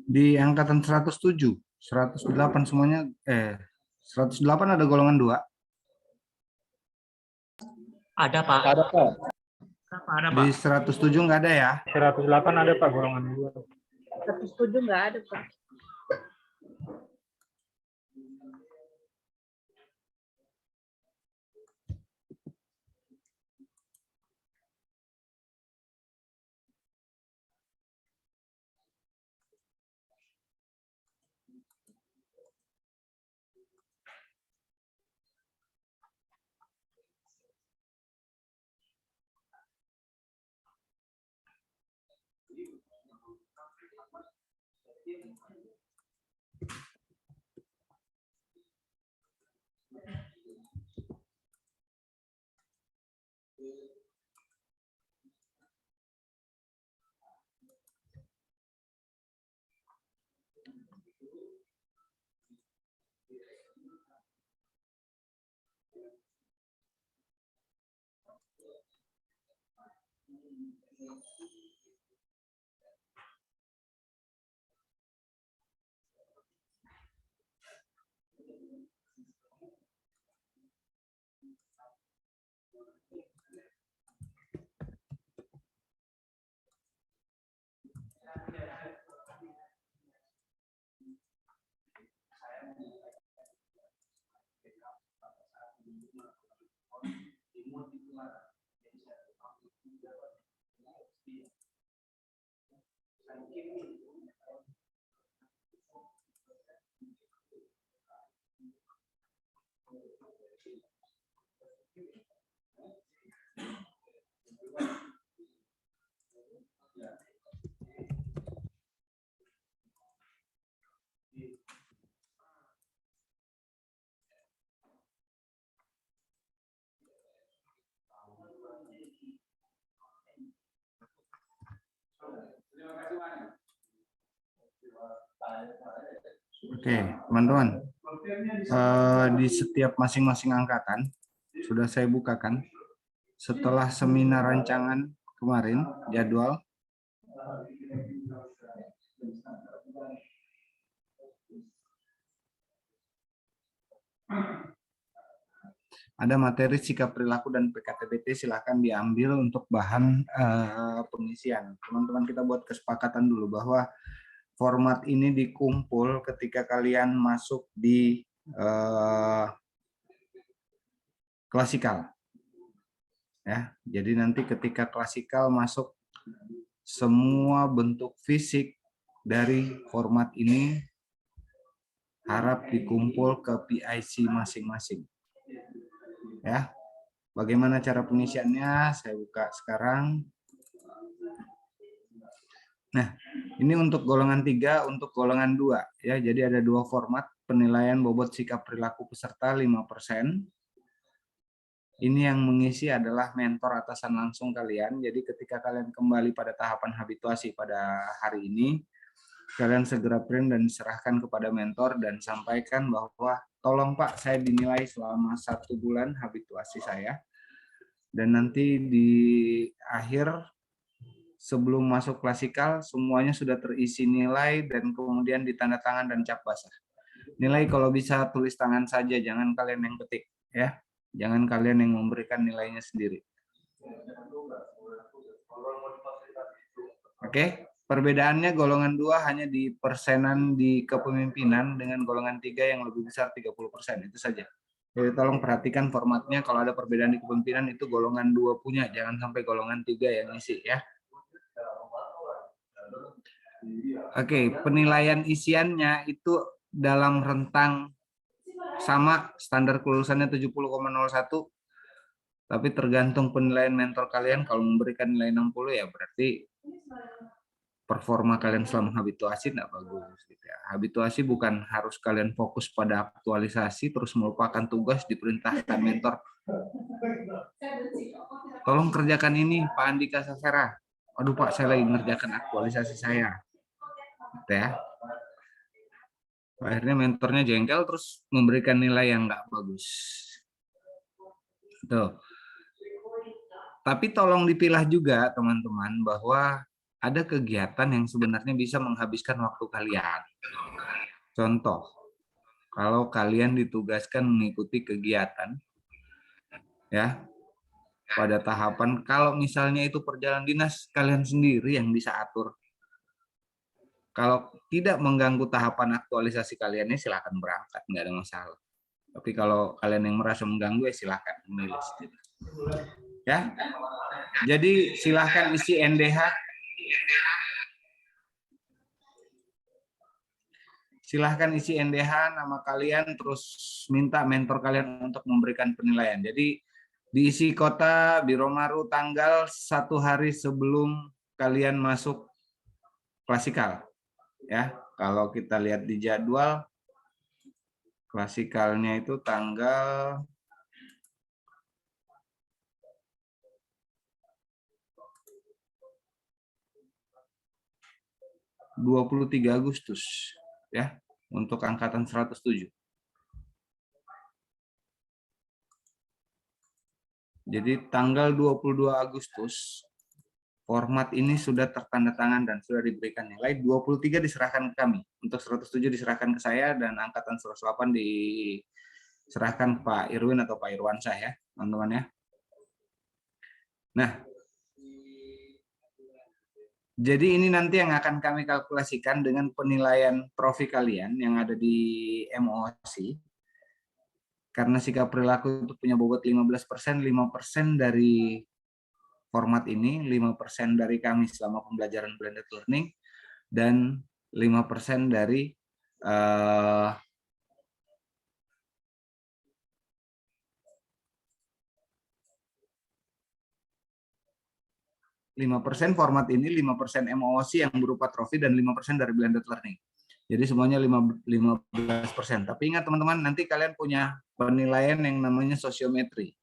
Di angkatan 107, 108 semuanya 108 ada golongan 2. Ada, Pak. Ada, Pak. Ada, Pak. Di 107 nggak ada ya? 108 ada, Pak, golongan 2. 107 nggak ada, Pak. Oke, teman-teman. Di setiap masing-masing angkatan sudah saya bukakan. Setelah seminar rancangan kemarin, jadwal. Ada materi sikap perilaku dan PKTBT, silahkan diambil untuk bahan pengisian. Teman-teman kita buat kesepakatan dulu bahwa format ini dikumpul ketika kalian masuk di klasikal. Ya, jadi nanti ketika klasikal masuk, semua bentuk fisik dari format ini harap dikumpul ke PIC masing-masing. Ya, bagaimana cara pengisiannya? Saya buka sekarang. Nah, ini untuk golongan 3, untuk golongan 2 ya. Jadi ada 2 format penilaian bobot sikap perilaku peserta 5%. Ini yang mengisi adalah mentor atasan langsung kalian. Jadi ketika kalian kembali pada tahapan habituasi pada hari ini, kalian segera print dan serahkan kepada mentor dan sampaikan bahwa tolong Pak, saya dinilai selama 1 bulan habituasi saya. Dan nanti di akhir sebelum masuk klasikal semuanya sudah terisi nilai dan kemudian ditanda tangan dan cap basah. Nilai kalau bisa tulis tangan saja, jangan kalian yang ketik ya. Jangan kalian yang memberikan nilainya sendiri. Oke, perbedaannya golongan 2 hanya di persenan di kepemimpinan dengan golongan 3 yang lebih besar 30%, itu saja. Jadi tolong perhatikan formatnya, kalau ada perbedaan di kepemimpinan itu golongan 2 punya, jangan sampai golongan 3 yang isi ya. Oke, penilaian isiannya itu dalam rentang sama, standar kelulusannya 70,01, tapi tergantung penilaian mentor kalian. Kalau memberikan nilai 60 ya berarti performa kalian selama habituasi tidak bagus gitu ya. Habituasi bukan harus kalian fokus pada aktualisasi terus melupakan tugas diperintahkan mentor. Tolong kerjakan ini Pak Andika Sasera. Aduh Pak, saya lagi mengerjakan aktualisasi saya. Gitu ya. Akhirnya mentornya jengkel terus memberikan nilai yang nggak bagus. Tuh. Tapi tolong dipilah juga teman-teman bahwa ada kegiatan yang sebenarnya bisa menghabiskan waktu kalian. Contoh, kalau kalian ditugaskan mengikuti kegiatan, ya pada tahapan, kalau misalnya itu perjalanan dinas, kalian sendiri yang bisa atur. Kalau tidak mengganggu tahapan aktualisasi kaliannya, silakan berangkat, nggak ada masalah. Tapi kalau kalian yang merasa mengganggu, ya silakan memilih. Ya, jadi silakan isi NDH. Silahkan isi NDH nama kalian, terus minta mentor kalian untuk memberikan penilaian. Jadi diisi kota, Biro Maru, tanggal 1 hari sebelum kalian masuk klasikal. Ya, kalau kita lihat di jadwal, klasikalnya itu tanggal 23 Agustus. Ya, untuk angkatan 107. Jadi tanggal 22 Agustus format ini sudah tertanda tangan dan sudah diberikan nilai. 23 diserahkan ke kami. Untuk 107 diserahkan ke saya dan angkatan 108 diserahkan Pak Irwin atau Pak Irwansyah ya, teman-teman ya. Nah, jadi ini nanti yang akan kami kalkulasikan dengan penilaian profi kalian yang ada di MOC. Karena sikap perilaku itu punya bobot 15%, 5% dari format ini, 5% dari kami selama pembelajaran blended learning, dan 5% dari 5% format ini, 5% MOOC yang berupa trofi, dan 5% dari blended learning. Jadi semuanya 15%. Tapi ingat teman-teman, nanti kalian punya penilaian yang namanya sosiometri.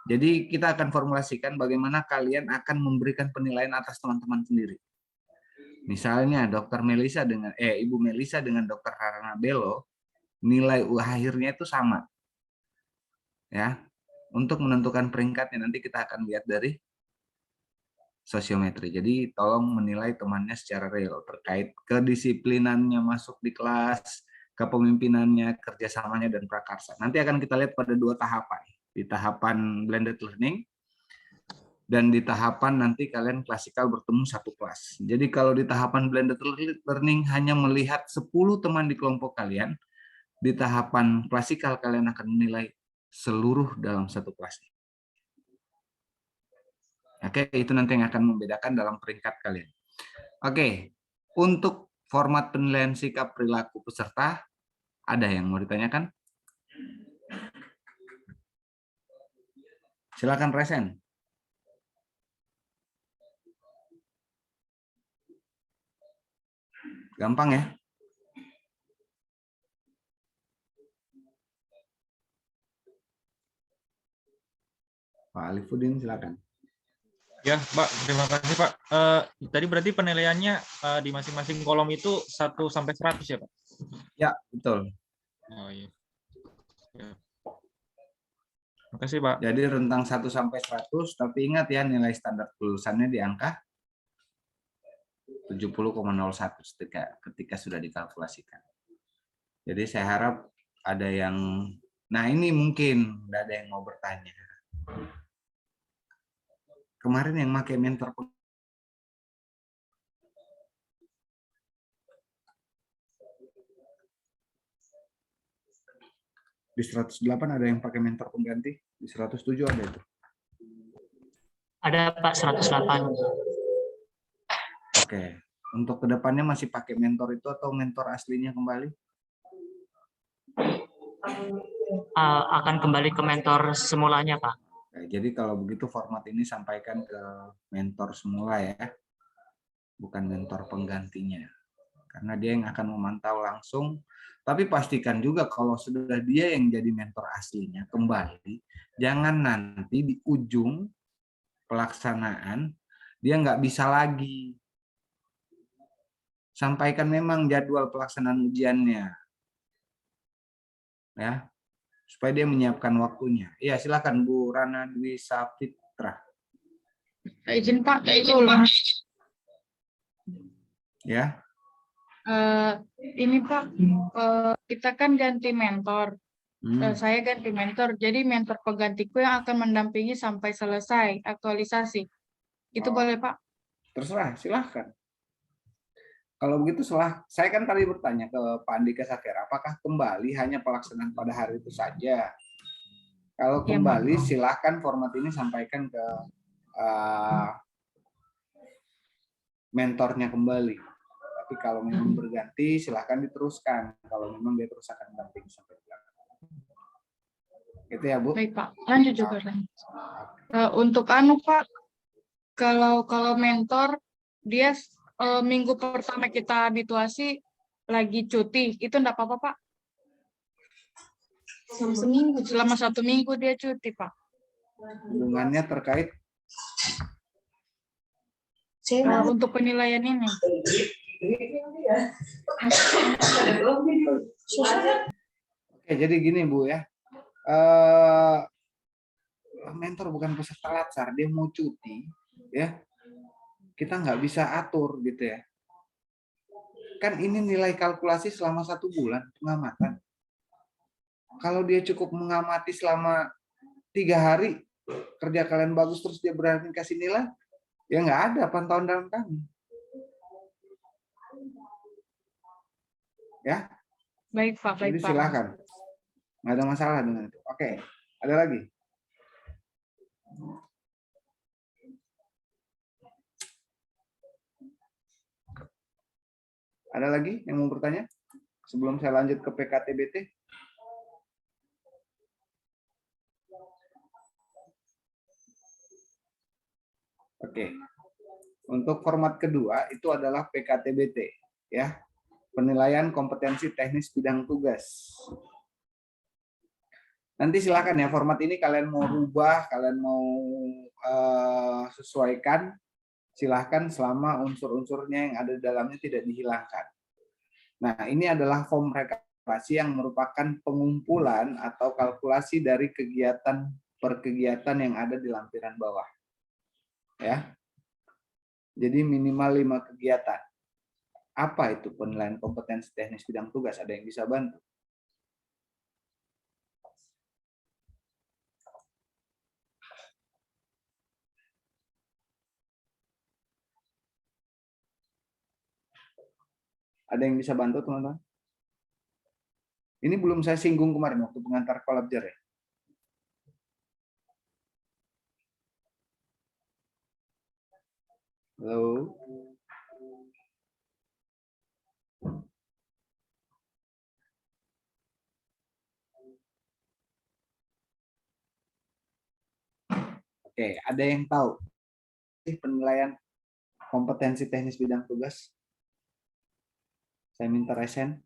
Jadi kita akan formulasikan bagaimana kalian akan memberikan penilaian atas teman-teman sendiri. Misalnya Dr. Melisa dengan Ibu Melisa dengan Dr. Harana Bello, nilai akhirnya itu sama. Ya. Untuk menentukan peringkatnya nanti kita akan lihat dari sosiometri. Jadi tolong menilai temannya secara real terkait kedisiplinannya masuk di kelas, kepemimpinannya, kerjasamanya, dan prakarsa. Nanti akan kita lihat pada 2 tahapan. Di tahapan blended learning dan di tahapan nanti kalian klasikal bertemu 1 kelas. Jadi kalau di tahapan blended learning hanya melihat 10 teman di kelompok kalian, di tahapan klasikal kalian akan menilai seluruh dalam 1 kelas. Oke, itu nanti yang akan membedakan dalam peringkat kalian. Oke, untuk format penilaian sikap perilaku peserta, ada yang mau ditanyakan? Silakan resen. Gampang ya? Pak Alifuddin, silakan. Ya, Pak, terima kasih, Pak. Tadi berarti penilaiannya di masing-masing kolom itu 1 sampai 100 ya, Pak? Ya, betul. Oh iya. Ya. Terima kasih, Pak. Jadi rentang 1 sampai 100, tapi ingat ya nilai standar kelulusannya di angka 70,01 ketika sudah dikalkulasikan. Jadi saya harap ada yang, nah ini mungkin ada yang mau bertanya. Kemarin yang pakai mentor di 108 ada yang pakai mentor pengganti, di 107 ada itu. Ada Pak 108. Oke, untuk kedepannya masih pakai mentor itu atau mentor aslinya kembali? Akan kembali ke mentor semulanya, Pak. Oke, jadi kalau begitu format ini sampaikan ke mentor semula ya, bukan mentor penggantinya. Karena dia yang akan memantau langsung. Tapi pastikan juga kalau sudah dia yang jadi mentor aslinya kembali, jangan nanti di ujung pelaksanaan dia nggak bisa lagi. Sampaikan memang jadwal pelaksanaan ujiannya, ya, supaya dia menyiapkan waktunya. Iya, silakan Bu Rana Dwi Sapitra. Izin Pak, tolong. Ya. Ini Pak, kita kan ganti mentor. Saya ganti mentor, jadi mentor penggantiku yang akan mendampingi sampai selesai aktualisasi. Itu boleh Pak? Terserah, silahkan. Kalau begitu saya kan tadi bertanya ke Pak Andika Sakera, apakah kembali hanya pelaksanaan pada hari itu saja? Kalau Ya, kembali silahkan format ini sampaikan ke mentornya kembali. Tapi kalau memang berganti silahkan diteruskan. Kalau memang dia terus akan dampingi sampai belakang. Gitu ya Bu? Baik Pak, lanjut juga. Untuk Pak, kalau mentor dia minggu pertama kita habituasi lagi cuti, itu enggak apa-apa Pak? Seminggu, selama 1 minggu dia cuti Pak. Hubungannya terkait Untuk penilaian ini. Oke, jadi gini Bu ya. Mentor bukan peserta latsar, dia mau cuti, ya. Kita nggak bisa atur gitu ya. Kan ini nilai kalkulasi selama 1 bulan pengamatan. Kalau dia cukup mengamati selama 3 hari, kerja kalian bagus terus dia berani kasih nilai, ya nggak ada pantauan dalam kami. Ya. Baik Pak, baik Jadi Pak. silakan. Nggak ada masalah dengan itu. Oke, ada lagi? Ada lagi yang mau bertanya? Sebelum saya lanjut ke PKTBT. Oke. Untuk format kedua itu adalah PKTBT, ya. Penilaian kompetensi teknis bidang tugas. Nanti silakan ya, format ini kalian mau rubah, kalian mau sesuaikan, silahkan selama unsur-unsurnya yang ada di dalamnya tidak dihilangkan. Nah, ini adalah form rekapitulasi yang merupakan pengumpulan atau kalkulasi dari kegiatan per kegiatan yang ada di lampiran bawah. Ya. Jadi minimal 5 kegiatan. Apa itu penilaian kompetensi teknis bidang tugas? Ada yang bisa bantu? Ada yang bisa bantu, teman-teman? Ini belum saya singgung kemarin waktu pengantar kolabjar ya. Halo. Oke, ada yang tahu penilaian kompetensi teknis bidang tugas? Saya minta resen.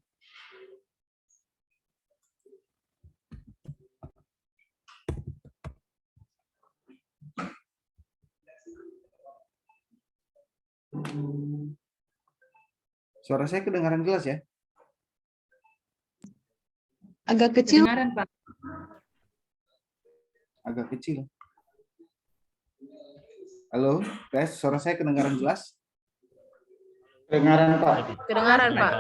Suara saya kedengaran jelas ya? Agak kecil. Kedengaran, Pak. Agak kecil. Halo, tes. Suara saya kedengaran jelas? Kedengaran Pak. Kedengaran, Pak.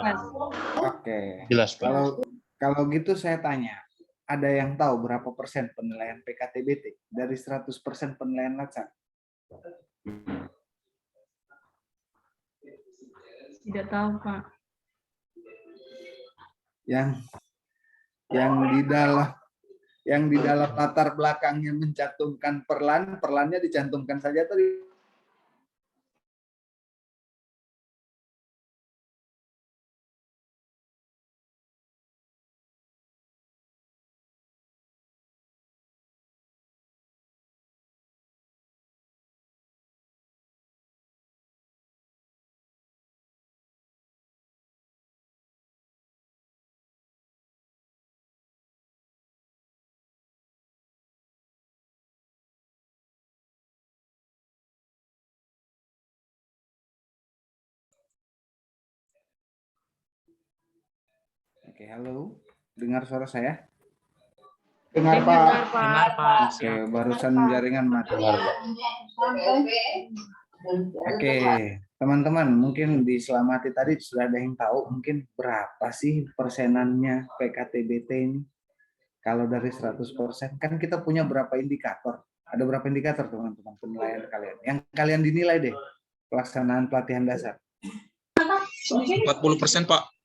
Oke. Jelas, Pak. Kalau gitu saya tanya, ada yang tahu berapa persen penilaian PKTBT dari 100% penilaian LATSA? Tidak tahu, Pak. Yang di dalam latar belakangnya mencantumkan perlannya dicantumkan saja tadi. Oke, halo. Dengar suara saya? Dengar Pak. Dengar, Pak. Oke, barusan jaringan mati. Oke, teman-teman, mungkin diselamati tadi sudah ada yang tahu mungkin berapa sih persenannya PKTBT ini? Kalau dari 100% kan kita punya berapa indikator? Ada berapa indikator teman-teman penilaian kalian? Yang kalian dinilai deh pelaksanaan pelatihan dasar. 40%, Pak.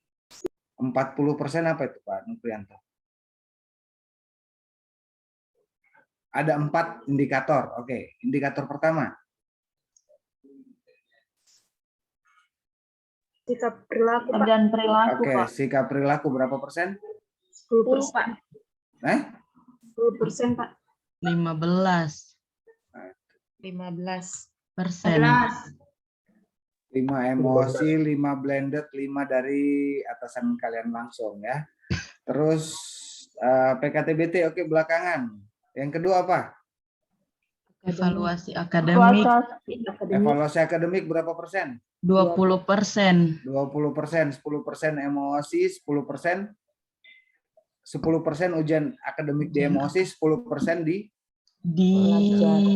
40% apa itu Pak Nuprianto? Ada 4 indikator. Oke, indikator pertama. Sikap perilaku, Pak. Dan perilaku, Oke, Pak. sikap perilaku berapa persen? 10%, Pak. 10%, Pak. 15%. 5 emosi, 5 blended, 5 dari atasan kalian langsung ya. Terus PKTBT oke belakangan. Yang kedua apa? Evaluasi akademik Evaluasi akademik berapa persen? 20%. 20%, 10% emosi, 10% ujian akademik di emosi, 10% di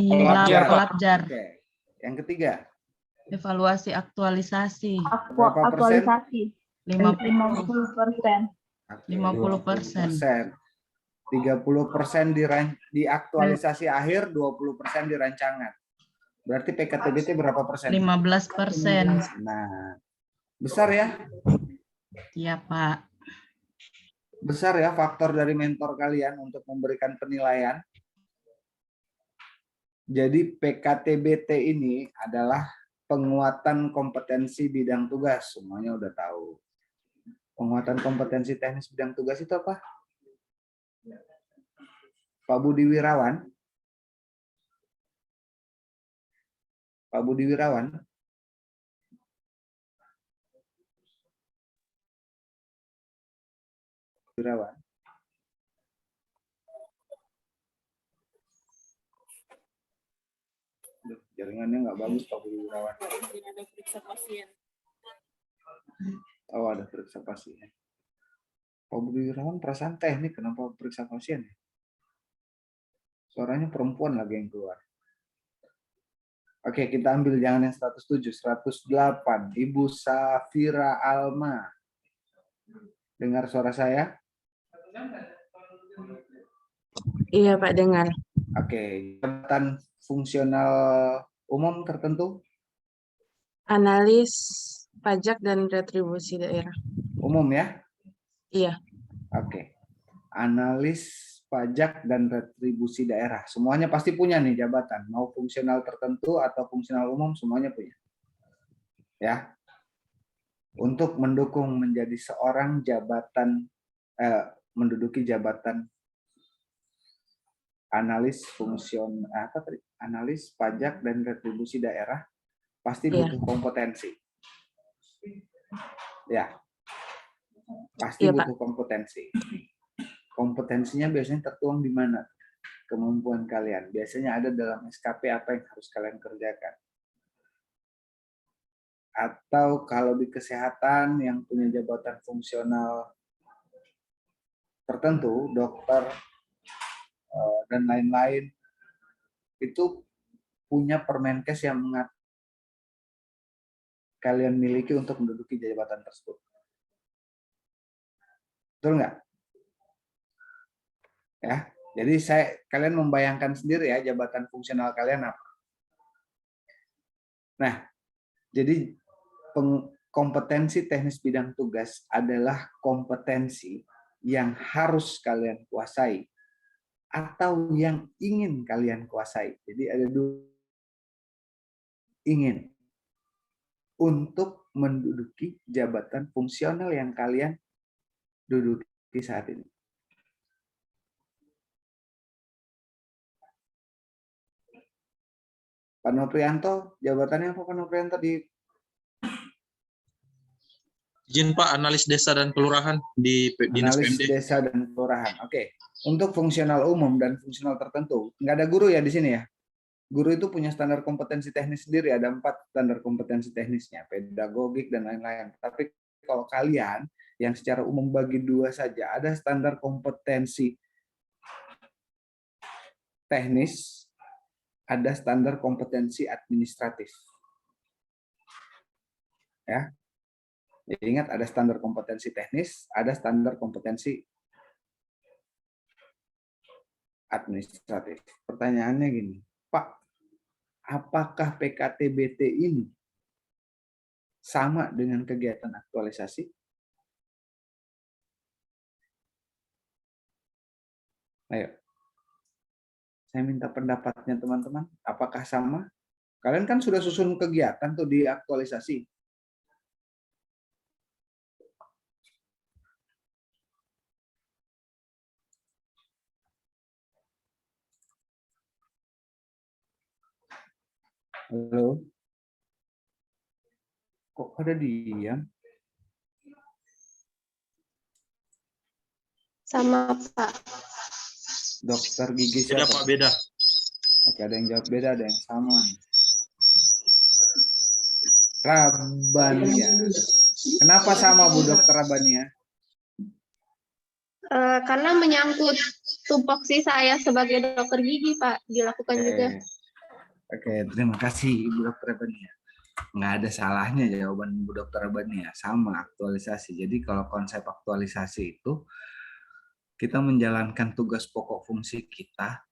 Pelajar. Oke. Yang ketiga, Evaluasi aktualisasi berapa persen? 50%. 50%. 30% di aktualisasi akhir, 20% di rancangan. Berarti PKTBT berapa persen? 15%. Nah, besar ya? Iya, Pak. Besar ya faktor dari mentor kalian untuk memberikan penilaian. Jadi PKTBT ini adalah penguatan kompetensi bidang tugas. Semuanya udah tahu. Penguatan kompetensi teknis bidang tugas itu apa? Pak Budi Wirawan. Pak Budi Wirawan. Wirawan. Jaringannya nggak bagus Pak Budi Wirawan. Oh, ada periksa pasien. Pak Budi Wirawan perasaan teknik, kenapa periksa pasien? Suaranya perempuan lagi yang keluar. Oke, kita ambil jangan yang 107, 108. Ibu Safira Alma. Dengar suara saya? Iya, Pak, dengar. Oke, jabatan fungsional umum tertentu? Analis pajak dan retribusi daerah. Umum ya? Iya. Oke. Analis pajak dan retribusi daerah. Semuanya pasti punya nih jabatan. Mau fungsional tertentu atau fungsional umum, semuanya punya. Ya. Untuk mendukung menjadi seorang jabatan, menduduki jabatan analis analis pajak dan retribusi daerah, pasti butuh kompetensi. Ya. Pasti butuh kompetensi. Kompetensinya biasanya tertuang di mana? Kemampuan kalian. Biasanya ada dalam SKP apa yang harus kalian kerjakan. atau kalau di kesehatan yang punya jabatan fungsional tertentu, dokter dan lain-lain, itu punya Permenkes yang kalian miliki untuk menduduki jabatan tersebut. Betul nggak? Ya, jadi kalian membayangkan sendiri ya jabatan fungsional kalian apa. Nah, jadi kompetensi teknis bidang tugas adalah kompetensi yang harus kalian kuasai atau yang ingin kalian kuasai. Jadi ada dua, ingin untuk menduduki jabatan fungsional yang kalian duduki saat ini. Pak Noprianto, jabatannya apa Pak Noprianto di Izin Pak, analis desa dan kelurahan di Dinas analis PMD. desa dan kelurahan? Oke. Untuk fungsional umum dan fungsional tertentu, nggak ada guru ya di sini ya? Guru itu punya standar kompetensi teknis sendiri, ada 4 standar kompetensi teknisnya, pedagogik dan lain-lain. Tapi kalau kalian yang secara umum bagi 2 saja, ada standar kompetensi teknis, ada standar kompetensi administratif. Ya. Jadi ingat, ada standar kompetensi teknis, ada standar kompetensi administratif. Pertanyaannya gini, Pak, apakah PKTBT ini sama dengan kegiatan aktualisasi? Ayo, saya minta pendapatnya teman-teman. Apakah sama? Kalian kan sudah susun kegiatan tuh di aktualisasi. Halo? Kok pada diam? Sama, Pak. Dokter gigi Beda siapa? Pak, beda. Oke, ada yang jawab beda, ada yang sama. Rabania. Kenapa sama Bu Dokter Rabania? Karena menyangkut tupoksi saya sebagai dokter gigi, Pak, dilakukan juga. Oke, terima kasih Ibu Dokter Rabania. Nggak ada salahnya jawaban Bu Dokter Rabania, sama aktualisasi. Jadi kalau konsep aktualisasi itu kita menjalankan tugas pokok fungsi kita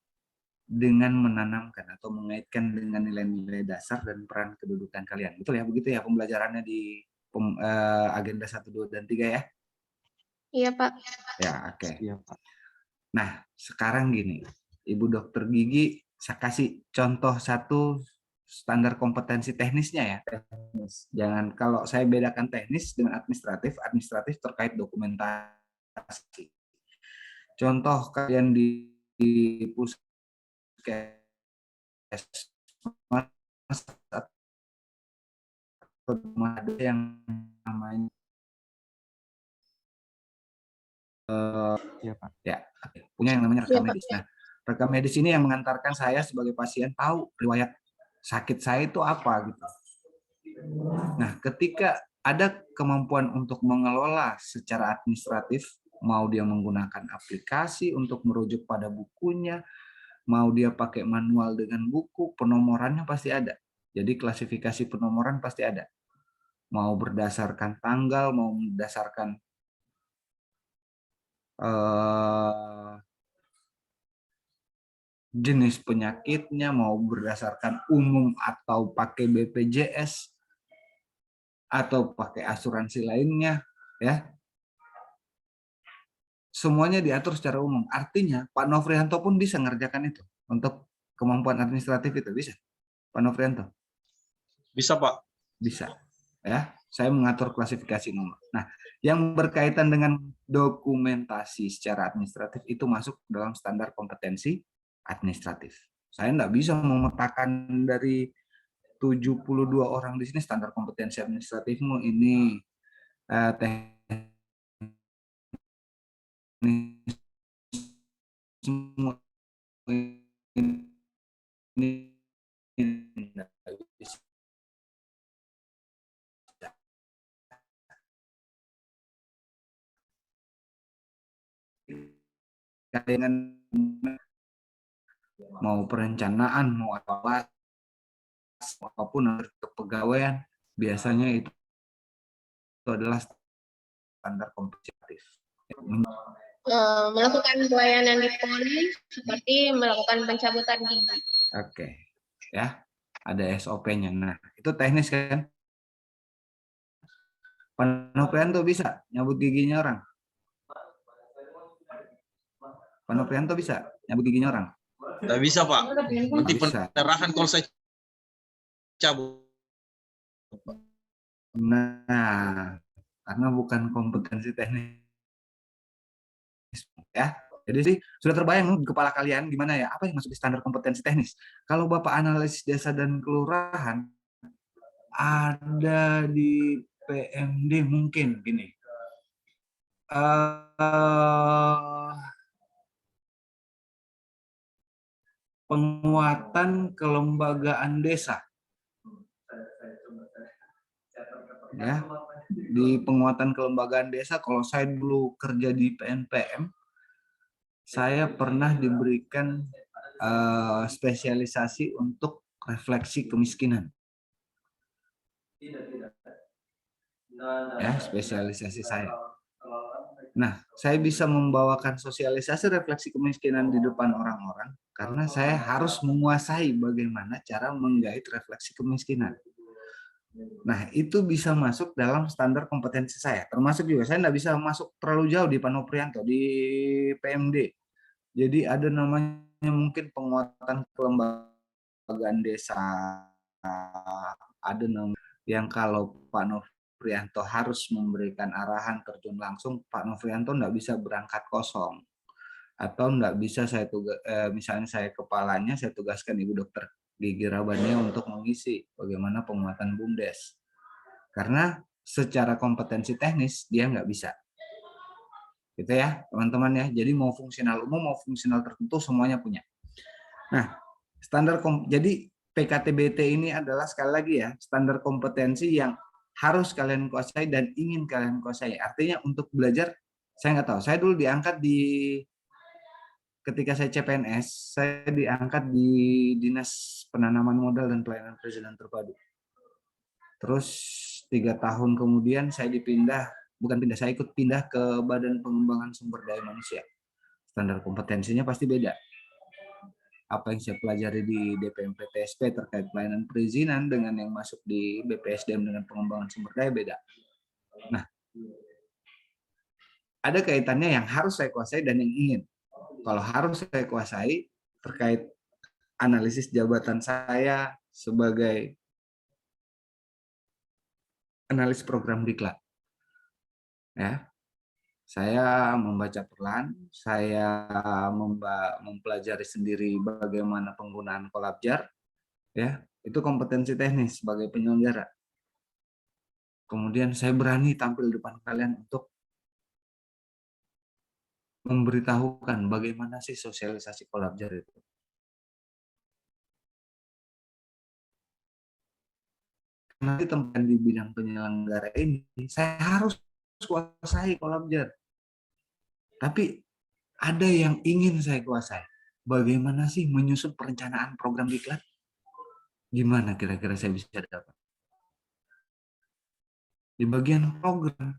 dengan menanamkan atau mengaitkan dengan nilai-nilai dasar dan peran kedudukan kalian. Betul ya, begitu ya pembelajarannya di agenda 1, 2, dan 3 ya? Iya, Pak. Ya, oke. Nah, sekarang gini, Ibu Dokter Gigi, saya kasih contoh satu standar kompetensi teknisnya ya. Teknis. Jangan, kalau saya bedakan teknis dengan administratif, administratif terkait dokumentasi. Contoh kalian di puskesmas ada yang namanya punya yang namanya rekam medis. Nah, rekam medis ini yang mengantarkan saya sebagai pasien tahu riwayat sakit saya itu apa gitu. Nah, ketika ada kemampuan untuk mengelola secara administratif, mau dia menggunakan aplikasi untuk merujuk pada bukunya, mau dia pakai manual dengan buku, penomorannya pasti ada. Jadi klasifikasi penomoran pasti ada. Mau berdasarkan tanggal, mau berdasarkan jenis penyakitnya, mau berdasarkan umum atau pakai BPJS atau pakai asuransi lainnya, ya. Semuanya diatur secara umum. Artinya Pak Nofrianto pun bisa mengerjakan itu untuk kemampuan administratif itu, bisa. Pak Nofrianto? Bisa Pak. Bisa. Ya, saya mengatur klasifikasi nomor. Nah, yang berkaitan dengan dokumentasi secara administratif itu masuk dalam standar kompetensi administratif. Saya enggak bisa memetakan dari 72 orang di sini standar kompetensi administratifmu ini teknis semua ini dengan mau perencanaan, mau apa apapun kepegawaian, biasanya itu adalah standar kompetitif. Melakukan pelayanan di poli seperti melakukan pencabutan gigi. Oke, ya, ada SOP-nya. Nah, itu teknis kan? Pak Noprianto bisa nyabut giginya orang? Pak Noprianto bisa nyabut giginya orang? Nggak bisa, Pak. Nanti Bisa. pendarahan kalau saya cabut. Nah, karena bukan kompetensi teknis ya. Jadi sih sudah terbayang di kepala kalian gimana ya, apa yang masuk di standar kompetensi teknis. Kalau Bapak analisis desa dan kelurahan ada di PMD mungkin gini. Penguatan kelembagaan desa. Ya, di penguatan kelembagaan desa, kalau saya dulu kerja di PNPM, saya pernah diberikan spesialisasi untuk refleksi kemiskinan. Ya, spesialisasi saya. Nah, saya bisa membawakan sosialisasi refleksi kemiskinan di depan orang-orang karena saya harus menguasai bagaimana cara menggait refleksi kemiskinan. Nah, itu bisa masuk dalam standar kompetensi saya. Termasuk juga saya nggak bisa masuk terlalu jauh di Pak Noprianto, di PMD. Jadi ada namanya mungkin penguatan kelembagaan desa. Ada namanya yang kalau Pak Noprianto harus memberikan arahan terjun langsung, Pak Noprianto nggak bisa berangkat kosong. Atau nggak bisa saya misalnya saya kepalanya, saya tugaskan Ibu Dokter Gigi Rabania untuk mengisi bagaimana penguatan BUMDes. Karena secara kompetensi teknis dia nggak bisa. Gitu ya, teman-teman ya. Jadi mau fungsional umum, mau fungsional tertentu semuanya punya. Nah, jadi PKTBT ini adalah sekali lagi ya, standar kompetensi yang harus kalian kuasai dan ingin kalian kuasai. Artinya untuk belajar, saya nggak tahu. Saya dulu diangkat ketika saya CPNS, saya diangkat di Dinas Penanaman Modal dan Pelayanan Perizinan Terpadu. Terus 3 tahun kemudian saya saya ikut pindah ke Badan Pengembangan Sumber Daya Manusia. Standar kompetensinya pasti beda. Apa yang saya pelajari di DPMP-TSP terkait pelayanan perizinan dengan yang masuk di BPSDM dengan pengembangan sumber daya beda. Nah, ada kaitannya yang harus saya kuasai dan yang ingin. Kalau harus saya kuasai terkait analisis jabatan saya sebagai analis program diklat. Ya. Saya membaca perlahan, saya mempelajari sendiri bagaimana penggunaan kolabjar, ya, itu kompetensi teknis sebagai penyelenggara. Kemudian saya berani tampil depan kalian untuk memberitahukan bagaimana sih sosialisasi kolabjar itu. Nanti tempat di bidang penyelenggara ini, saya harus kuasai kolabjar. Tapi ada yang ingin saya kuasai. Bagaimana sih menyusun perencanaan program diklat? Gimana kira-kira saya bisa dapat? Di bagian program,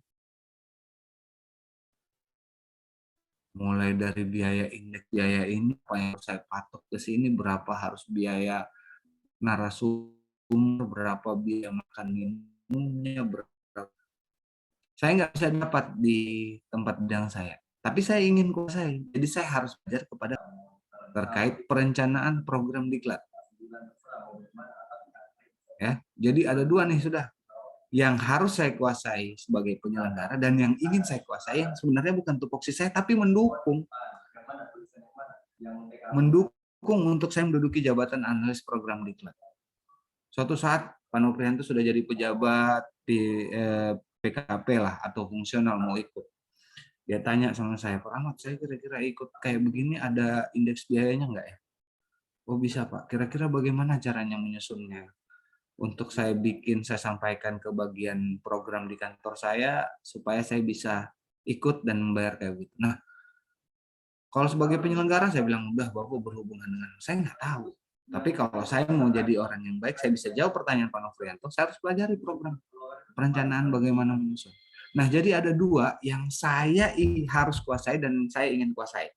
mulai dari biaya indeks biaya ini, apa yang saya patok ke sini, berapa harus biaya narasumber, berapa biaya makan minumnya, berapa. Saya nggak bisa dapat di tempat bidang saya. Tapi saya ingin kuasai, jadi saya harus belajar kepada terkait perencanaan program diklat. Ya, jadi ada 2 nih sudah. Yang harus saya kuasai sebagai penyelenggara dan yang ingin saya kuasai yang sebenarnya bukan tupoksi saya tapi mendukung untuk saya menduduki jabatan analis program diklat. Suatu saat Pak Noprianto sudah jadi pejabat di PKP lah atau fungsional mau ikut. Dia tanya sama saya, Pak Ahmad, saya kira-kira ikut kayak begini ada indeks biayanya nggak ya? Oh bisa Pak, kira-kira bagaimana caranya menyusunnya? Untuk saya sampaikan ke bagian program di kantor saya, supaya saya bisa ikut dan membayar kayak gitu. Nah, Kalau sebagai penyelenggara saya bilang udah Bapak berhubungan dengan saya nggak tahu. Tapi kalau saya mau jadi orang yang baik, saya bisa jawab pertanyaan Pak Novrianto, saya harus pelajari program perencanaan bagaimana menyusun. Nah, jadi ada dua yang saya harus kuasai dan saya ingin kuasai.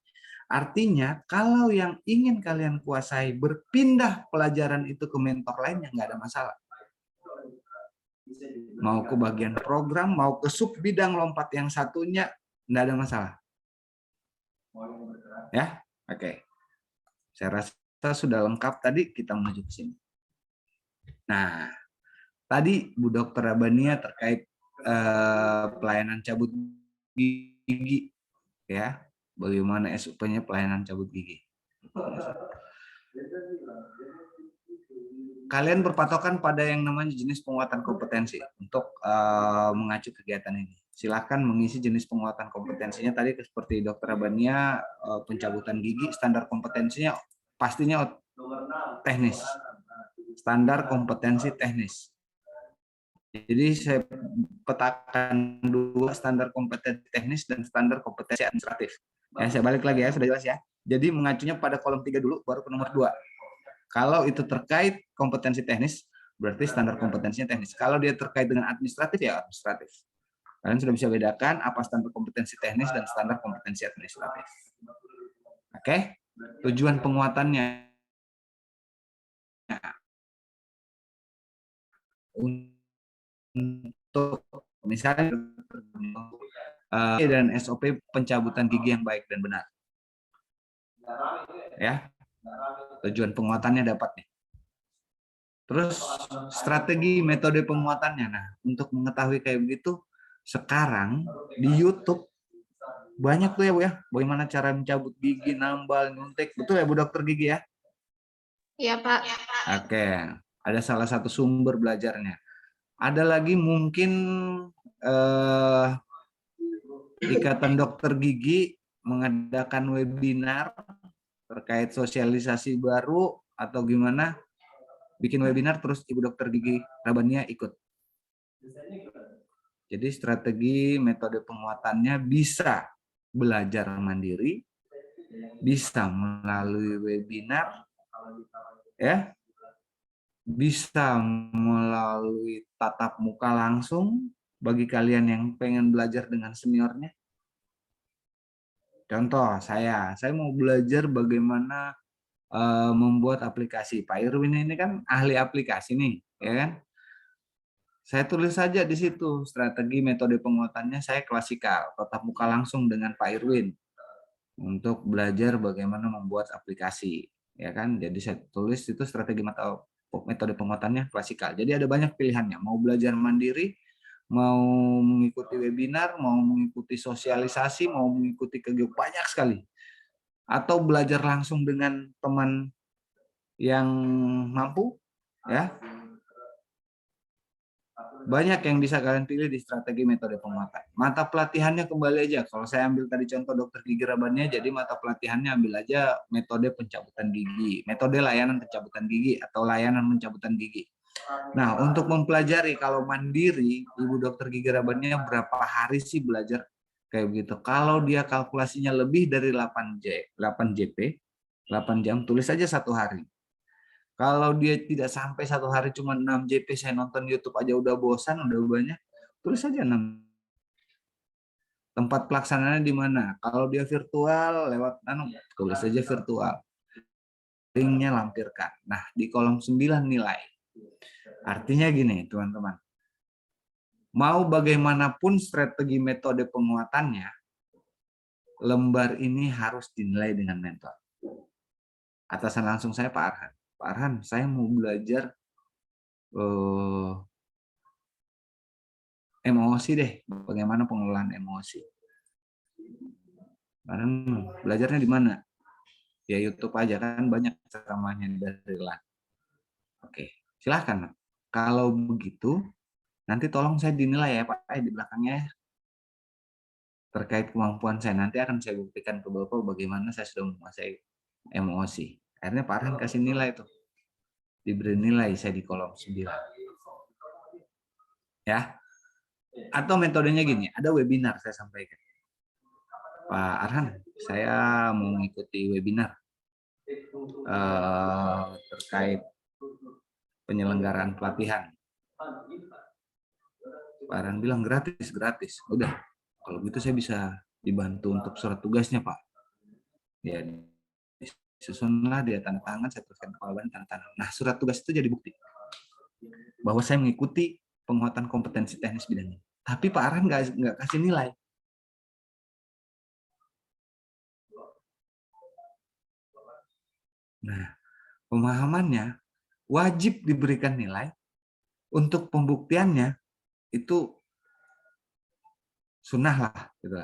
Artinya, kalau yang ingin kalian kuasai berpindah pelajaran itu ke mentor lainnya, nggak ada masalah. Mau ke bagian program, mau ke sub bidang lompat yang satunya, nggak ada masalah. Ya, oke. Saya rasa sudah lengkap tadi, kita menuju ke sini. Nah, tadi Bu Dr. Rabania terkait pelayanan cabut gigi, ya, bagaimana SOP-nya pelayanan cabut gigi. Kalian berpatokan pada yang namanya jenis penguatan kompetensi untuk mengacu kegiatan ini. Silakan mengisi jenis penguatan kompetensinya tadi seperti Dr. Rabania, pencabutan gigi, standar kompetensinya pastinya teknis. Standar kompetensi teknis. Jadi saya petakan dua, standar kompetensi teknis dan standar kompetensi administratif. Ya, saya balik lagi ya, sudah jelas ya. Jadi mengacunya pada kolom 3 dulu, baru ke nomor 2. Kalau itu terkait kompetensi teknis, berarti standar kompetensinya teknis. Kalau dia terkait dengan administratif, ya administratif. Kalian sudah bisa bedakan apa standar kompetensi teknis dan standar kompetensi administratif. Oke, tujuan penguatannya untuk misalnya dan SOP pencabutan gigi yang baik dan benar. Ya, tujuan penguatannya dapat nih. Terus strategi metode penguatannya. Nah, untuk mengetahui kayak begitu, sekarang di YouTube banyak tuh ya Bu ya, bagaimana cara mencabut gigi, nambal, nyuntik. Betul ya Bu Dokter Gigi ya? Iya, Pak. Oke, ada salah satu sumber belajarnya. Ada lagi mungkin Ikatan Dokter Gigi mengadakan webinar terkait sosialisasi baru atau gimana, bikin webinar terus Ibu Dokter Gigi Rabania ikut. Jadi strategi metode penguatannya bisa belajar mandiri, bisa melalui webinar, ya, bisa melalui tatap muka langsung bagi kalian yang pengen belajar dengan seniornya. Contoh saya mau belajar bagaimana membuat aplikasi. Pak Irwin ini kan ahli aplikasi nih, ya kan? Saya tulis saja di situ strategi metode penguatannya, saya klasikal, tatap muka langsung dengan Pak Irwin untuk belajar bagaimana membuat aplikasi, ya kan? Jadi saya tulis itu strategi metode penguatannya klasikal. Jadi ada banyak pilihannya, mau belajar mandiri, mau mengikuti webinar, mau mengikuti sosialisasi, mau mengikuti kegiatan, banyak sekali. Atau belajar langsung dengan teman yang mampu, ya. Banyak yang bisa kalian pilih di strategi metode penguatan. Mata pelatihannya kembali aja. Kalau saya ambil tadi contoh Dokter Gigi Rabania, jadi mata pelatihannya ambil aja metode pencabutan gigi, metode layanan pencabutan gigi atau layanan pencabutan gigi. Nah, untuk mempelajari kalau mandiri, Ibu Dokter Gigi Rabania berapa hari sih belajar kayak begitu? Kalau dia kalkulasinya lebih dari 8 JP, 8 jam, tulis aja 1 hari. Kalau dia tidak sampai 1 hari cuma 6 JP, saya nonton YouTube aja udah bosan, udah banyak, tulis aja 6. Tempat pelaksanaannya di mana? Kalau dia virtual lewat tulis aja virtual. Linknya lampirkan. Nah, di kolom 9 nilai. Artinya gini, teman-teman. Mau bagaimanapun strategi metode penguatannya, lembar ini harus dinilai dengan mentor. Atasan langsung saya Pak Arhan. Pak Arhan, saya mau belajar emosi deh, bagaimana pengelolaan emosi. Pak Arhan, belajarnya di mana? Ya YouTube aja kan banyak ceramahnya dari LAN. Oke, silahkan. Kalau begitu, nanti tolong saya dinilai ya Pak di belakangnya. Terkait kemampuan saya, nanti akan saya buktikan ke Bapak bagaimana saya sudah menguasai emosi. Akhirnya Pak Arhan kasih nilai tuh. Diberi nilai saya di kolom 9. Ya. Atau metodenya gini, ada webinar saya sampaikan. Pak Arhan, saya mau mengikuti webinar terkait penyelenggaraan pelatihan. Pak Arhan bilang gratis, gratis. Udah, kalau gitu saya bisa dibantu untuk surat tugasnya, Pak. Ya, disusunlah dia tanda tangan, saya tuliskan kepala ban, tanda tangan. Nah, surat tugas itu jadi bukti bahwa saya mengikuti penguatan kompetensi teknis bidangnya. Tapi Pak Arhan nggak kasih nilai. Nah, pemahamannya wajib diberikan nilai, untuk pembuktiannya itu sunnah lah. Gitu.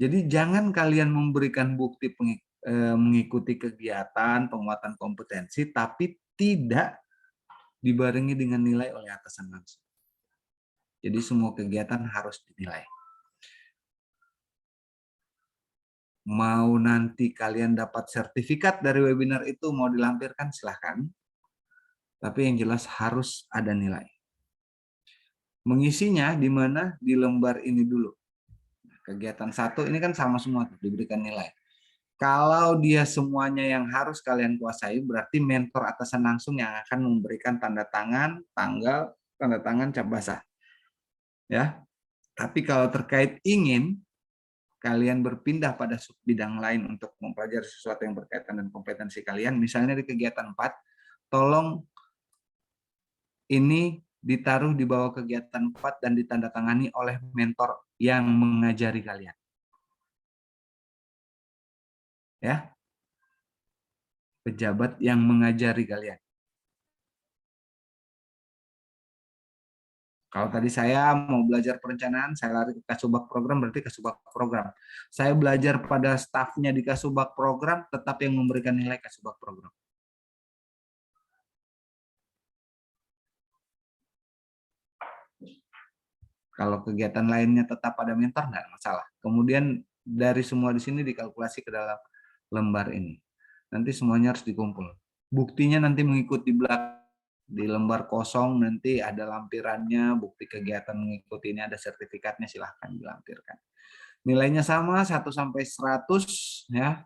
Jadi jangan kalian memberikan bukti mengikuti kegiatan penguatan kompetensi, tapi tidak dibarengi dengan nilai oleh atasan langsung. Jadi semua kegiatan harus dinilai. Mau nanti kalian dapat sertifikat dari webinar itu, mau dilampirkan silahkan. Tapi yang jelas harus ada nilai. Mengisinya di mana? Di lembar ini dulu. Kegiatan 1 ini kan sama semua, diberikan nilai. Kalau dia semuanya yang harus kalian kuasai, berarti mentor atasan langsung yang akan memberikan tanda tangan, tanggal, tanda tangan, cap basah. Ya. Tapi kalau terkait ingin kalian berpindah pada bidang lain untuk mempelajari sesuatu yang berkaitan dengan kompetensi kalian, misalnya di kegiatan 4, tolong ini ditaruh di bawah kegiatan 4 dan ditandatangani oleh mentor yang mengajari kalian. Ya. Pejabat yang mengajari kalian. Kalau tadi saya mau belajar perencanaan, saya lari ke Kasubag program, berarti Kasubag program. Saya belajar pada stafnya di Kasubag program, tetap yang memberikan nilai Kasubag program. Kalau kegiatan lainnya tetap pada mentor, nggak masalah. Kemudian dari semua di sini dikalkulasi ke dalam lembar ini. Nanti semuanya harus dikumpul. Buktinya nanti mengikuti belakang. Di lembar kosong nanti ada lampirannya, bukti kegiatan mengikuti ini, ada sertifikatnya, silahkan dilampirkan. Nilainya sama 1 sampai 100 ya.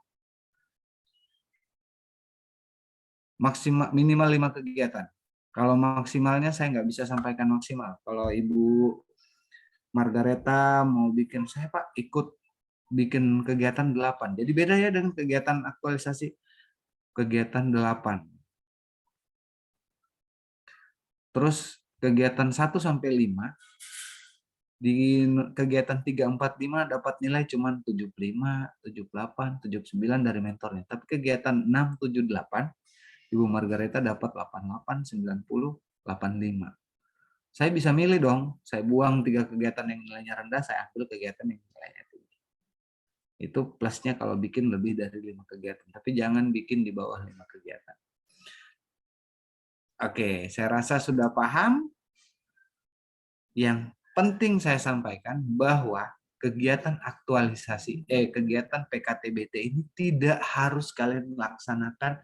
Maksimal minimal 5 kegiatan. Kalau maksimalnya saya nggak bisa sampaikan maksimal. Kalau Ibu Margareta mau bikin, saya Pak ikut bikin kegiatan 8. Jadi beda ya dengan kegiatan aktualisasi. Kegiatan 8. Terus kegiatan 1 sampai 5 di kegiatan 3, 4, 5 dapat nilai cuma 75, 78, 79 dari mentornya. Tapi kegiatan 6, 7, 8 Ibu Margareta dapat 88, 90, 85. Saya bisa milih dong, saya buang 3 kegiatan yang nilainya rendah, saya ambil kegiatan yang nilainya tinggi. Itu plusnya kalau bikin lebih dari 5 kegiatan, tapi jangan bikin di bawah 5 kegiatan. Oke, saya rasa sudah paham. Yang penting saya sampaikan bahwa kegiatan aktualisasi, kegiatan PKTBT ini tidak harus kalian laksanakan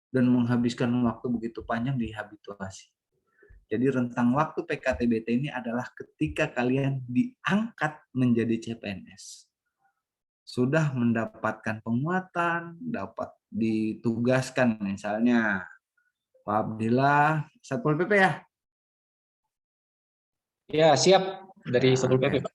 dan menghabiskan waktu begitu panjang di habituasi. Jadi rentang waktu PKTBT ini adalah ketika kalian diangkat menjadi CPNS. Sudah mendapatkan penguatan, dapat ditugaskan misalnya Pak Abdillah, Satpol PP ya? Ya, siap dari Satpol PP, Pak.